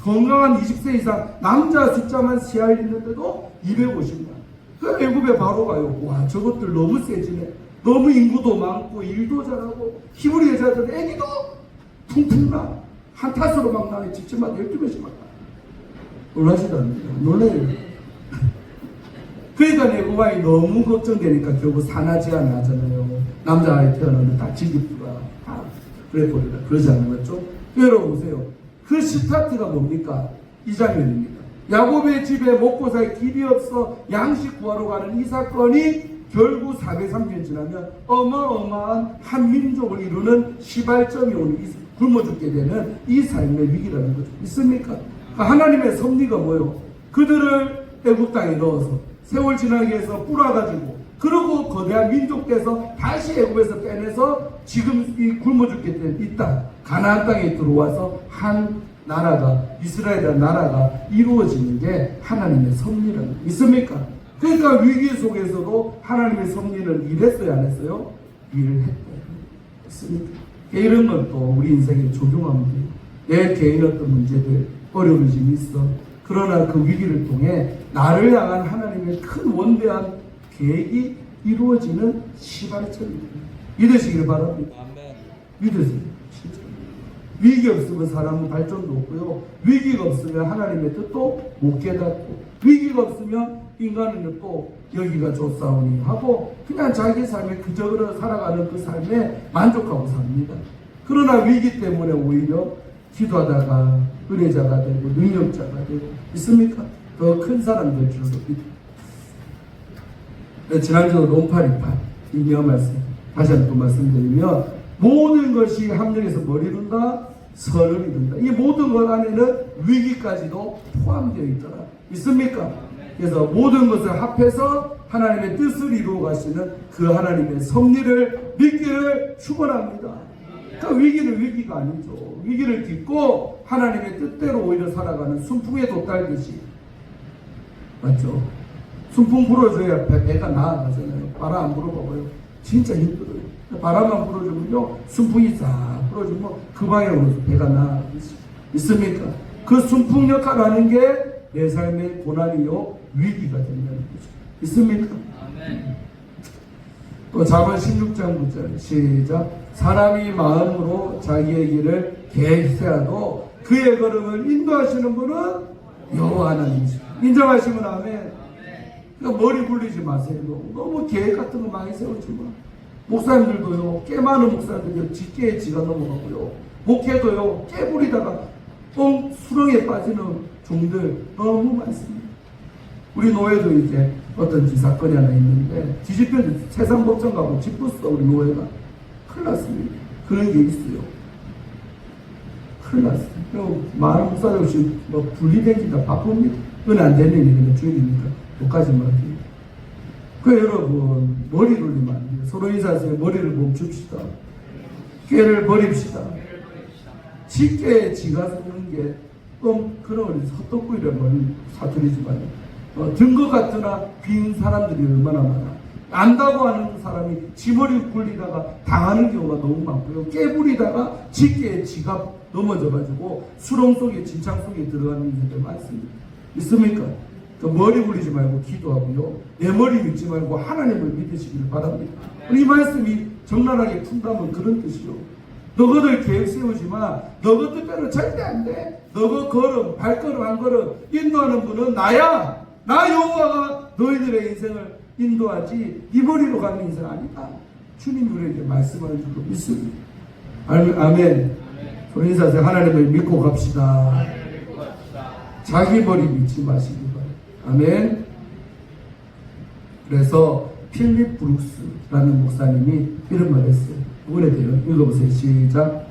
건강한 20세 이상 남자 숫자만 씨알 있는데도 250만. 그 애굽에 바로 가요. 와, 저것들 너무 세지네. 너무 인구도 많고 일도 잘하고 히브리 여자들 애기도 퉁퉁 나. 한 탓으로 막 나네. 집집마다 12명씩 막 나. 놀라지도 않습니다. 놀래요. 그러니까 애굽 왕이 너무 걱정되니까 결국 산하제한을 하잖아요. 남자아이 태어나면 다 지기부가 다 그래 버리라. 그러지 않는 거죠. 여러분 보세요. 그 스타트가 뭡니까? 이 장면입니다. 야곱의 집에 먹고 살 길이 없어 양식 구하러 가는 이 사건이 결국 430년 지나면 어마어마한 한 민족을 이루는 시발점이 오는 굶어 죽게 되는 이 삶의 위기라는 거죠. 있습니까? 하나님의 섭리가 뭐예요? 그들을 애굽 땅에 넣어서 세월 지나게 해서 뿌려가지고 그러고 거대한 민족돼서 다시 애굽에서 빼내서 지금 이 굶어 죽게 된 이 땅 가나안 땅에 들어와서 한 나라가 이스라엘이라는 나라가 이루어지는 게 하나님의 섭리라는 거 있습니까? 그러니까 위기 속에서도 하나님의 섭리는 일했어요, 안 했어요? 일을 했대요. 있습니까? 이런 건 또 우리 인생에 적용하면 돼요. 내 개인 어떤 문제들, 어려움이 좀 있어. 그러나 그 위기를 통해 나를 향한 하나님의 큰 원대한 계획이 이루어지는 시발점입니다. 믿으시기를 바랍니다. 믿으세요. 진짜. 위기 없으면 사람은 발전도 없고요. 위기가 없으면 하나님의 뜻도 못 깨닫고, 위기가 없으면 인간은 또 여기가 좋사오니 하고 그냥 자기 삶에 그저 살아가는 그 삶에 만족하고 삽니다. 그러나 위기 때문에 오히려 기도하다가 은혜자가 되고 능력자가 되고 있습니까? 더 큰 사람 될 줄도 믿습니다. 지난주 롬파리파 이며 말씀 다시 한번 또 말씀드리면 모든 것이 합력해서 뭘 이룬다? 선을 이룬다. 이 모든 것 안에는 위기까지도 포함되어 있더라. 있습니까? 그래서 모든 것을 합해서 하나님의 뜻을 이루어 가시는 그 하나님의 섭리를 믿기를 축원합니다. 그러니까 위기는 위기가 아니죠. 위기를 딛고 하나님의 뜻대로 오히려 살아가는 순풍에 돛달듯이, 맞죠? 순풍 불어줘야 배가 나아가잖아요. 바람 안 불어봐봐요. 진짜 힘들어요. 바람만 불어주면요, 순풍이 싹 불어주면 그 방향으로 배가 나아가듯이. 있습니까? 그 순풍 역할을 하는 게 내 삶의 고난이요 위기가 된다는 거죠. 있습니까? 아멘. 또 잠언 16장 9절 시작. 사람이 마음으로 자기의 길을 계획해야도 그의 걸음을 인도하시는 분은 여호와 하나님이시다. 인정하시면 아멘. 그러니까 머리 굴리지 마세요. 너무 계획 같은 거 많이 세우지 마. 목사님들도요, 꽤 많은 목사님들이 지게에 지가 넘어가고요, 목회도요, 깨부리다가 뻥 수렁에 빠지는 종들 너무 많습니다. 우리 노예도 이제 어떤 사건이 하나 있는데 뒤집혀서 세상법정 가고 짚었어. 우리 노예가 큰일 났습니다. 그런 게 있어요. 큰일 났어요. 많은 목사들 없이 뭐 분리되기가 바쁩니다. 그건 안 되는 일이니까 주일이니까 못까지 말이에요. 그 여러분 머리 돌리면 안 돼요. 서로 인사하세요. 머리를 멈춥시다. 꾀를 버립시다. 지게 지가 쓰는 게 그런 헛떡구이란 머리 사투리지 마요. 든 것 같으나 빈 사람들이 얼마나 많아. 안다고 하는 사람이 지 머리 굴리다가 당하는 경우가 너무 많고요. 깨부리다가 지게 지가 넘어져가지고 수렁 속에 진창 속에 들어가는 일들 많습니다. 있습니까? 머리 굴리지 말고 기도하고요. 내 머리 믿지 말고 하나님을 믿으시기를 바랍니다. 이 말씀이 적나라하게 푼다면 그런 뜻이요. 너희들 계획 세우지만 너희 뜻대로 절대 안 돼. 너희 걸음, 발걸음 한 걸음 인도하는 분은 나야. 나 여호와가 너희들의 인생을 인도하지 이 머리로 가는 인생 아니다. 주님이 우리에게 말씀하는 줄로 믿습니다. 아멘. 우리 인사하세요. 하나님을 믿고 갑시다. 자기 머리 믿지 마시기 바랍니다. 아멘. 그래서 필립 브룩스라는 목사님이 이런 말을 했어요. 누구에 대해요? 읽어보세요. 시작.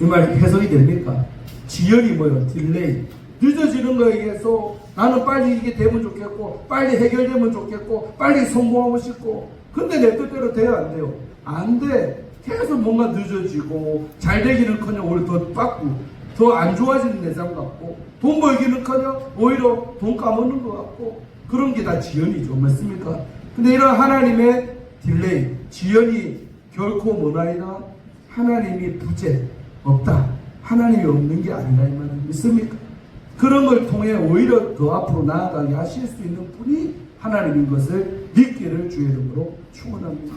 이 말이 해석이 됩니까? 지연이 뭐예요? 딜레이. 늦어지는 거에 의해서 나는 빨리 이게 되면 좋겠고, 빨리 해결되면 좋겠고, 빨리 성공하고 싶고, 근데 내 뜻대로 돼요? 안 돼요? 안 돼. 계속 뭔가 늦어지고, 잘 되기는커녕 오히려 더 빡고, 더 안 좋아지는 내 삶 같고, 돈 벌기는커녕 오히려 돈 까먹는 것 같고, 그런 게 다 지연이죠. 맞습니까? 근데 이런 하나님의 딜레이, 지연이 결코 뭐나이다? 하나님이 부재 없다, 하나님이 없는 게 아니라 이 말은 믿습니까? 그런 걸 통해 오히려 더 앞으로 나아가게 하실 수 있는 분이 하나님인 것을 믿기를 주의 이름으로 축원합니다.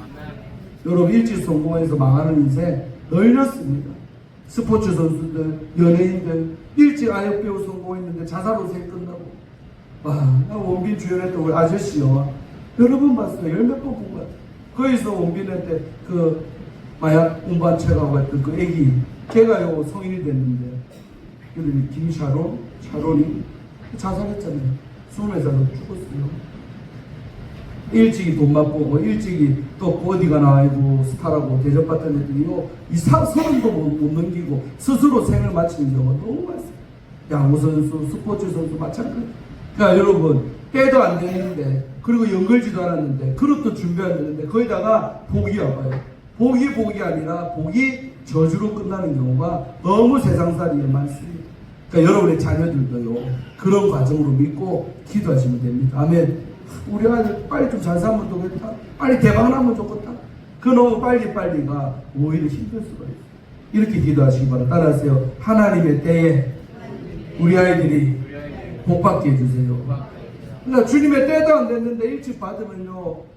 여러분, 일찍 성공해서 망하는 인생 널렸습니다. 스포츠 선수들, 연예인들 일찍 아역 배우 성공했는데 자살로생 끝나고, 나 원빈 주연했던 우리 아저씨 영화 여러 번 봤어요. 열몇 번 본 것 같아요. 거기서 원빈한테 그 마약 운반체라고 했던 그 애기, 걔가요 성인이 됐는데, 샤론이 자살했잖아요. 24살로 죽었어요. 일찍이 돈 맛보고 일찍이 또 어디가 나와있고 스타라고 대접받던 애들이요, 서른도 못 넘기고 스스로 생을 마치는 경우가 너무 많습니다. 야구선수, 스포츠 선수 마찬가지. 그러니까 여러분, 때도 안 되는데, 그리고 연결지도 않았는데, 그릇도 준비 안 되는데, 거기다가 복이 와봐요. 복이 아니라 복이 저주로 끝나는 경우가 너무 세상살이에 많습니다. 그러니까 여러분의 자녀들도요, 그런 과정으로 믿고 기도하시면 됩니다. 아멘. 우리 아들 빨리 좀 잘 살면 좋겠다, 빨리 대박 나면 좋겠다, 그 너무 빨리가 오히려 힘들 수가 있어요. 이렇게 기도하시기 바랍니다. 따라하세요. 하나님의 때에 우리 아이들이 복받게 해주세요. 그러니까 주님의 때도 안 됐는데 일찍 받으면요,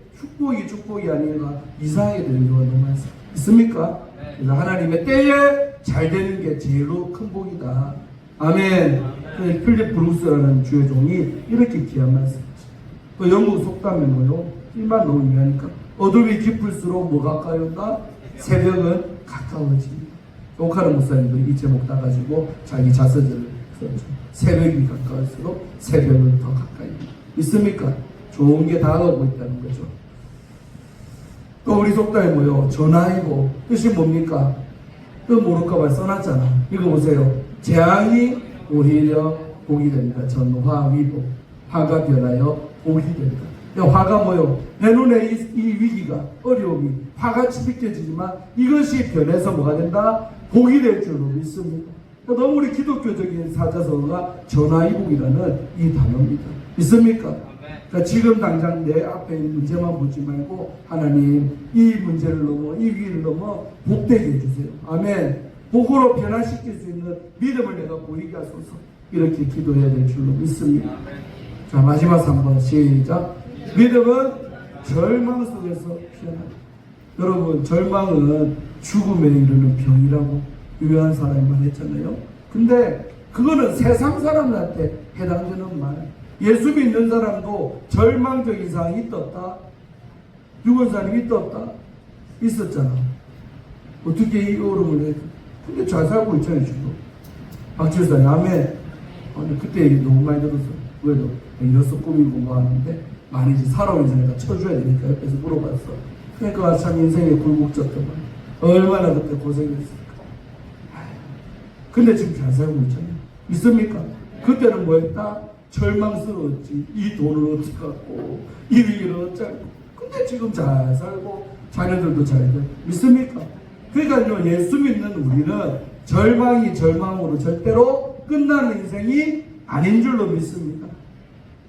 축복이 아니라 이상하게 되는 경우가 너무 많습니다. 있습니까? 그래서 하나님의 때에 잘 되는 게 제일로 큰 복이다. 아멘. 필립 브룩스라는 주의 종이 이렇게 귀한 말씀. 그 영국 속담에 뭐요? 일만 너무 유명하니까 어둠이 깊을수록 뭐가 가까이온다? 새벽은 가까워집니다. 옥하는 목사님도 이 제목 따가지고 자기 자서전을 썼죠. 새벽이 가까울수록 새벽은 더 가까이. 있습니까? 좋은 게 다가오고 있다는 거죠. 또 우리 속담에 뭐요? 전화이고 뜻이 뭡니까? 또 모를까봐 써놨잖아. 이거 보세요. 재앙이 오히려 복이 됩니다. 전화위복. 화가 변하여 복이 된다. 화가 뭐요? 내 눈에 이 위기가, 어려움이 화같이 느껴지지만 이것이 변해서 뭐가 된다? 복이 될 줄로 믿습니다. 너무 우리 기독교적인 사자성어가 전화위복이라는 이 단어입니다. 믿습니까? 그러니까 지금 당장 내 앞에 있는 문제만 보지 말고, 하나님 이 문제를 넘어, 이 위기를 넘어 복되게 해주세요. 아멘. 복으로 변화시킬 수 있는 믿음을 내가 보이게 하소서. 이렇게 기도해야 될 줄로 믿습니다. 자, 마지막 3번 시작. 믿음은 절망 속에서 피어난다. 여러분, 절망은 죽음에 이르는 병이라고 유명한 사람이 말했잖아요. 근데 그거는 세상 사람들한테 해당되는 말. 예수 믿는 사람도 절망적인 상황이 있었다. 죽은 사람이 있었다. 있었잖아. 어떻게 이 어려움을 해? 근데 잘 살고 있잖아요, 지금. 박지사님, 아멘. 그때 얘기 너무 많이 들었어. 왜도 이로써 꾸미고 뭐 하는데, 많이 살아오는 인생에다 쳐줘야 되니까 옆에서 물어봤어. 그러니까 참 인생에 굴곡졌던 말. 얼마나 그때 고생했을까. 근데 지금 잘 살고 있잖아요. 있습니까? 그때는 뭐 했다? 절망스러웠지. 이 돈을 어떻게 갖고, 이 위기를 어쩌고. 근데 지금 잘 살고 자녀들도 잘 돼. 믿습니까? 그러니까요, 예수 믿는 우리는 절망이 절망으로 절대로 끝나는 인생이 아닌 줄로 믿습니다.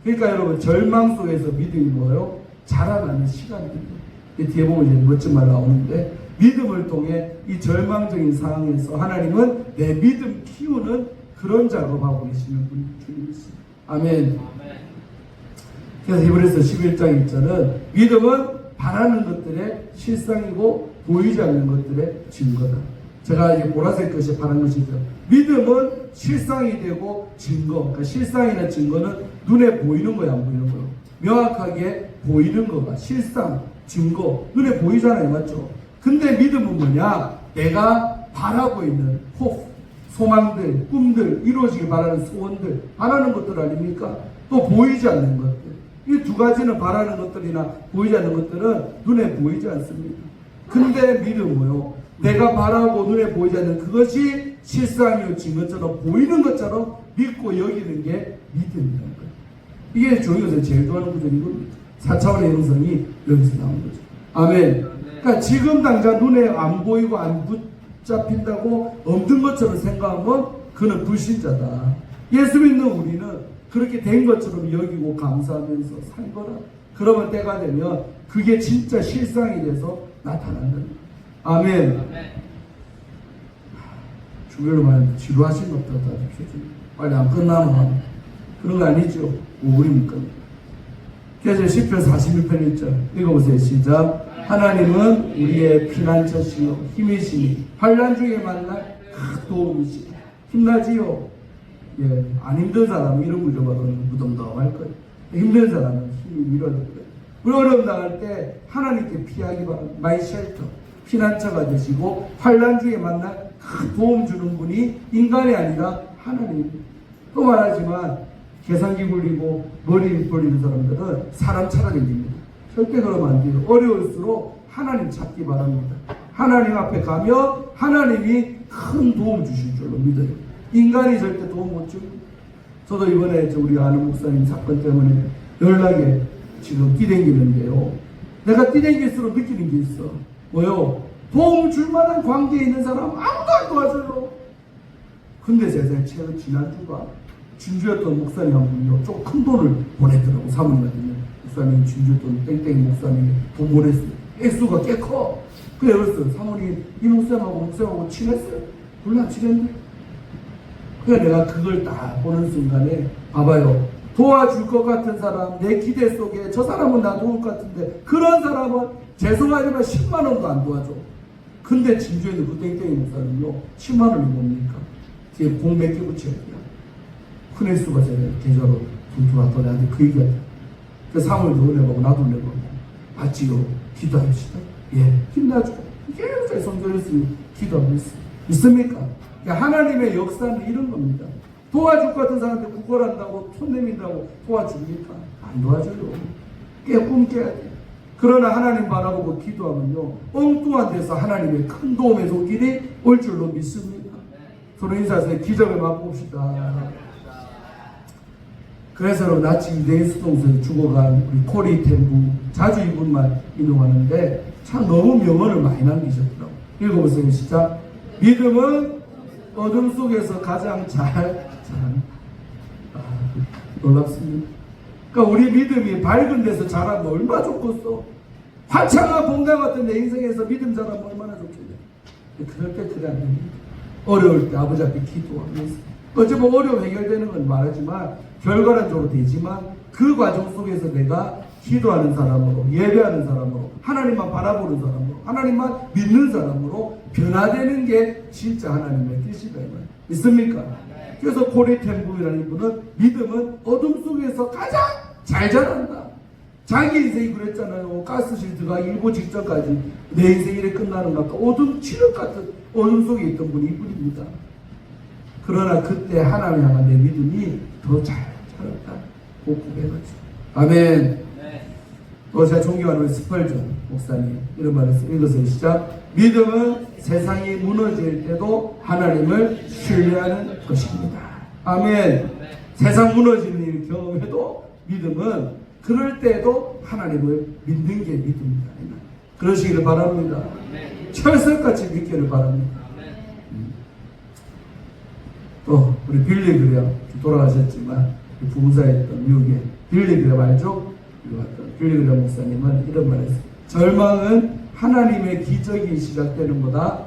그러니까 여러분, 절망 속에서 믿음이 뭐예요? 자라나는 시간입니다. 뒤에 보면 이제 멋진 말 나오는데, 믿음을 통해 이 절망적인 상황에서 하나님은 내 믿음 키우는 그런 작업하고 계시는 분이 주님이십니다. 아멘. 그래서 히브리서 11장 1절은 믿음은 바라는 것들의 실상이고 보이지 않는 것들의 증거다. 제가 이제 보라색 것이 바른 것이죠. 믿음은 실상이 되고 증거. 그러니까 실상이나 증거는 눈에 보이는 거야, 안 보이는 거요? 명확하게 보이는 거가 실상, 증거. 눈에 보이잖아요, 맞죠? 근데 믿음은 뭐냐? 내가 바라고 있는 호흡, 소망들, 꿈들, 이루어지길 바라는 소원들, 바라는 것들 아닙니까? 또 보이지 않는 것들. 이 두 가지는 바라는 것들이나 보이지 않는 것들은 눈에 보이지 않습니다. 근데 믿음은요, 내가 바라고 눈에 보이지 않는 그것이 실상이요 증거처럼 보이는 것처럼 믿고 여기는 게 믿음이라는 거예요. 이게 조용에서 제일 좋아하는 구절이거든요. 4차원의 형성이 여기서 나온 거죠. 아멘. 그러니까 지금 당장 눈에 안 보이고 안 붙잡힌다고 없는 것처럼 생각하면 그는 불신자다. 예수 믿는 우리는 그렇게 된 것처럼 여기고 감사하면서 살 거라. 그러면 때가 되면 그게 진짜 실상이 돼서 나타난다. 아멘. 주별로 말하면 지루하신 것도 다 빨리 안 끝나면 그런 거 아니죠. 우울입니까? 그래서 10편 41편 1절 읽어보세요. 시작. 하나님은 우리의 피난처시요 힘이시니 환난 중에 만날 큰 도움이시니 힘나지요. 예, 안 힘든 사람은 이런 거 줘봐도 무덤덤할 거예요. 힘든 사람은 힘이 밀어줄 거예요. 우리 어려움 당할 때 하나님께 피하기 바랍니다. 마이 쉘터, 피난처가 되시고 환난 중에 만날 큰 도움 주는 분이 인간이 아니라 하나님입니다. 또 말하지만 계산기 굴리고 머리 돌리는 사람들은 사람 찾아다닙니다. 절대 그러면 안 돼요. 어려울수록 하나님 찾기 바랍니다. 하나님 앞에 가면 하나님이 큰 도움 주실 줄로 믿어요. 인간이 절대 도움 못 줍니다. 저도 이번에 우리 아는 목사님 사건 때문에 연락에 지금 뛰댕기는데요. 내가 뛰댕길수록 느끼는 게 있어. 뭐요? 도움 줄 만한 관계에 있는 사람 아무도 안 도와줘요. 근데 세상에 최근 지난주가 진주였던 목사님 한 분이요. 좀 큰 돈을 보냈더라고. 사모님한테는. 목사님 진주였던 땡땡이 목사님이 돈 보냈어요. 액수가 꽤 커. 그래 그랬어요. 사모님 이 목사님하고 친했어요. 별로 안 친했는데. 그래 내가 그걸 딱 보는 순간에 봐봐요. 도와줄 것 같은 사람, 내 기대 속에 저 사람은 나 도울 것 같은데 그런 사람은 죄송하지만 10만 원도 안 도와줘. 근데 진주에 있는 그 땡땡이 목사님요 10만 원이 뭡니까? 뒤에 공 몇 개 붙여야 돼요. 큰 횟수가 제가 계좌로 돈 들어왔더니 나한테 그 얘기하다. 그 사모님도 은혜받고 나도 은혜받고 맞지요? 기도합시다. 예, 힘나죠. 계속 성전했으니 기도하고 있어요. 있습니까? 그러니까 하나님의 역사는 이런 겁니다. 도와줄 것 같은 사람한테 구걸한다고 손 내민다고 도와줍니까? 안 도와줘요. 꿈 깨야 돼. 그러나 하나님 바라보고 기도하면요 엉뚱한 데서 하나님의 큰 도움의 손길이 올 줄로 믿습니다. 서로 인사하세요. 기적을 맛봅시다. 그래서 여러분 아침 내수동서에 죽어간 우리 코리 템부 자주 이분만 인용하는데 참 너무 명언을 많이 남기셨더라고요. 읽어보세요. 시작. 믿음은 어둠 속에서 가장 잘 놀랍습니다. 그러니까 우리 믿음이 밝은 데서 자라면 얼마나 좋겠어. 화창한 봉당 같은 내 인생에서 믿음 자라면 얼마나 좋겠냐. 그럴 때 그래 안 됩니다. 어려울 때 아버지 앞에 기도하면서 어찌 뭐 어려움 해결되는 건 말하지만 결과론적으로 되지만 그 과정 속에서 내가 기도하는 사람으로 예배하는 사람으로 하나님만 바라보는 사람으로 하나님만 믿는 사람으로 변화되는 게 진짜 하나님의 뜻이다. 믿습니까? 그래서 코리템북이라는 분은 믿음은 어둠 속에서 가장 잘 자란다. 자기 인생이 그랬잖아요. 가스실 들어가기 일보 직전까지 내 인생이 이래 끝나는 것 같다. 어둠 칠흑 같은 어둠 속에 있던 분이 이분입니다. 그러나 그때 하나님 향한 내 믿음이 더 잘 자랐다. 고백하죠. 아멘. 또 제가 존경하는 스펄전 목사님 이런 말을 읽어서 시작. 믿음은 세상이 무너질 때도 하나님을 신뢰하는 것입니다. 아멘. 세상 무너지는 일 경험해도 믿음은 그럴 때도 하나님을 믿는 게 믿음입니다. 그러시기를 바랍니다. 철석같이 믿기를 바랍니다. 또 우리 빌리 그레엄 돌아가셨지만 부부사였던 미국의 빌리 그레엄 알죠? 빌리 그레엄 목사님은 이런 말을 했어요. 절망은 하나님의 기적이 시작되는 보다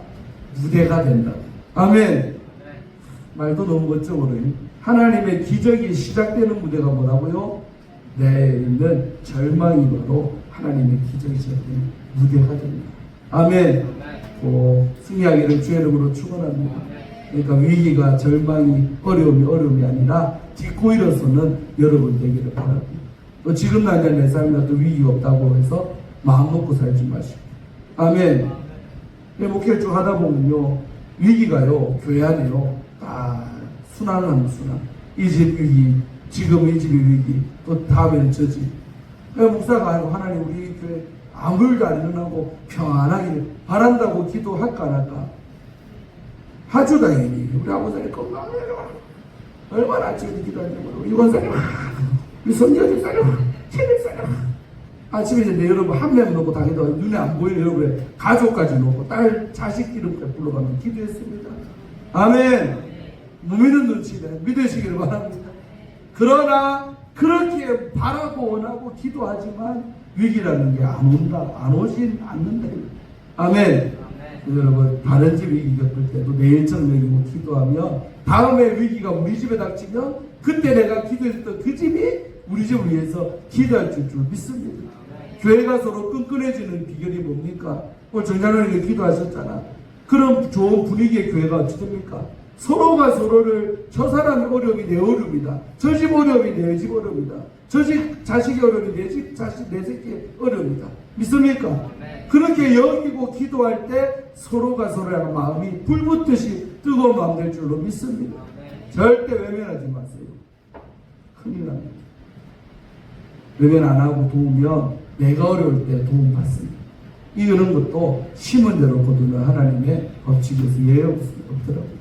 무대가 된다. 아멘. 말도 너무 멋져 보여요. 하나님의 기적이 시작되는 무대가 뭐라고요? 내 있는 절망이 바로 하나님의 기적이 시작되는 무대가 됩니다. 아멘. 승리하기를 주의 이름으로 축원합니다. 그러니까 위기가 절망이 어려움이 아니라 딛고 일어서는 여러분 되기를 바랍니다. 또 지금 당장 내 삶이라도 위기가 없다고 해서 마음 먹고 살지 마시고. 아멘. 목회를 쭉 하다 보면요 위기가요 교회 안에요 다 순환하는 순환. 이 집 위기, 지금 이 집의 위기, 또 다음에는 저 집. 목사가 아니고 하나님 우리 교회 아무 일도 안 일어나고 평안하기를 바란다고 기도할까 안 할까? 하죠 당연히. 우리 아버지는 건강해. 얼마나 아침에 기도하는지 모르고 우리 원사님 우리 손녀 집사님 최집사님 아침에 이제 내 여러분 한 명 놓고 다 기도하고 눈에 안 보이는 여러분의 가족까지 놓고 딸 자식들을 불러가면 기도했습니다. 아멘. 무믿는 눈치는 믿으시기를 바랍니다. 그러나 그렇게 바라고 원하고 기도하지만 위기라는 게 안 온다. 안 오진 않는다. 아멘. 여러분 다른 집 위기 겪을 때도 매일처럼 여기고 기도하며 다음에 위기가 우리 집에 닥치면 그때 내가 기도했던 그 집이 우리 집을 위해서 기도할 줄 믿습니다. 교회가 서로 끈끈해지는 비결이 뭡니까? 오늘 정장로님이 기도하셨잖아. 그럼 좋은 분위기의 교회가 어찌 됩니까? 서로가 서로를 저 사람의 어려움이 내 어려움이다. 저 집 어려움이 내 집 어려움이다. 저 집 자식의 어려움이 내 집 자식 내 새끼의 어려움이다. 믿습니까? 네. 그렇게 여기고 기도할 때 서로가 서로의 마음이 불붙듯이 뜨거운 마음 될 줄로 믿습니다. 네. 절대 외면하지 마세요. 큰일 납니다. 외면 안 하고 도우면 내가 어려울 때 도움 받습니다. 이런 것도 심은 대로 거두는 하나님의 법칙에서 예외 없더라고요.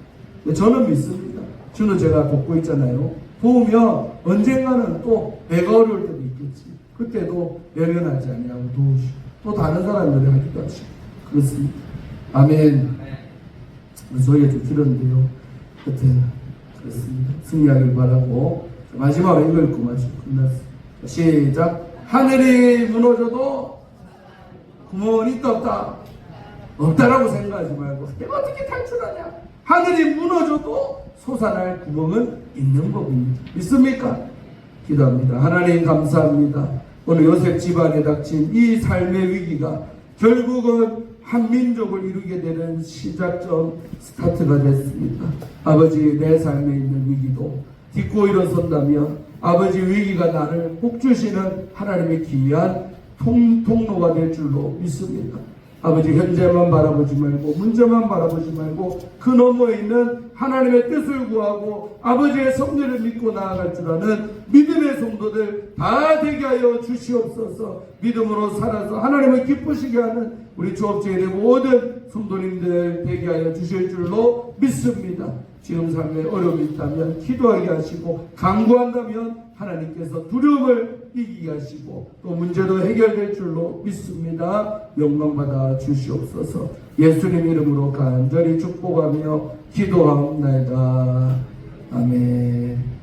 저는 믿습니다. 저는 제가 돕고 있잖아요. 도우면 언젠가는 또 내가 어려울 때도 있겠지. 그때도 외면하지 아니하고 도우시고 또 다른 사람들이 하기도 하시고 그렇습니다. 아멘. 소리가 좀 길었는데요. 하여튼 그렇습니다. 승리하길 바라고 마지막으로 이걸 읽고 마치고 끝났습니다. 시작. 하늘이 무너져도 구멍은 있다 없다? 없다라고 생각하지 말고 내가 어떻게 탈출하냐? 하늘이 무너져도 솟아날 구멍은 있는 법입니다. 믿습니까? 기도합니다. 하나님 감사합니다. 오늘 요셉 집안에 닥친 이 삶의 위기가 결국은 한 민족을 이루게 되는 시작점 스타트가 됐습니다. 아버지 내 삶에 있는 위기도 딛고 일어선다면 아버지 위기가 나를 복주시는 하나님의 귀한 통로가 될 줄로 믿습니다. 아버지 현재만 바라보지 말고 문제만 바라보지 말고 그 너머에 있는 하나님의 뜻을 구하고 아버지의 섭리를 믿고 나아갈 줄 아는 믿음의 성도들 다 되게 하여 주시옵소서. 믿음으로 살아서 하나님을 기쁘시게 하는 우리 조업제의 모든 성도님들 되게 하여 주실 줄로 믿습니다. 지금 삶에 어려움이 있다면 기도하게 하시고 간구한다면 하나님께서 두려움을 이기게 하시고 또 문제도 해결될 줄로 믿습니다. 영광받아 주시옵소서. 예수님 이름으로 간절히 축복하며 기도하옵나이다. 아멘.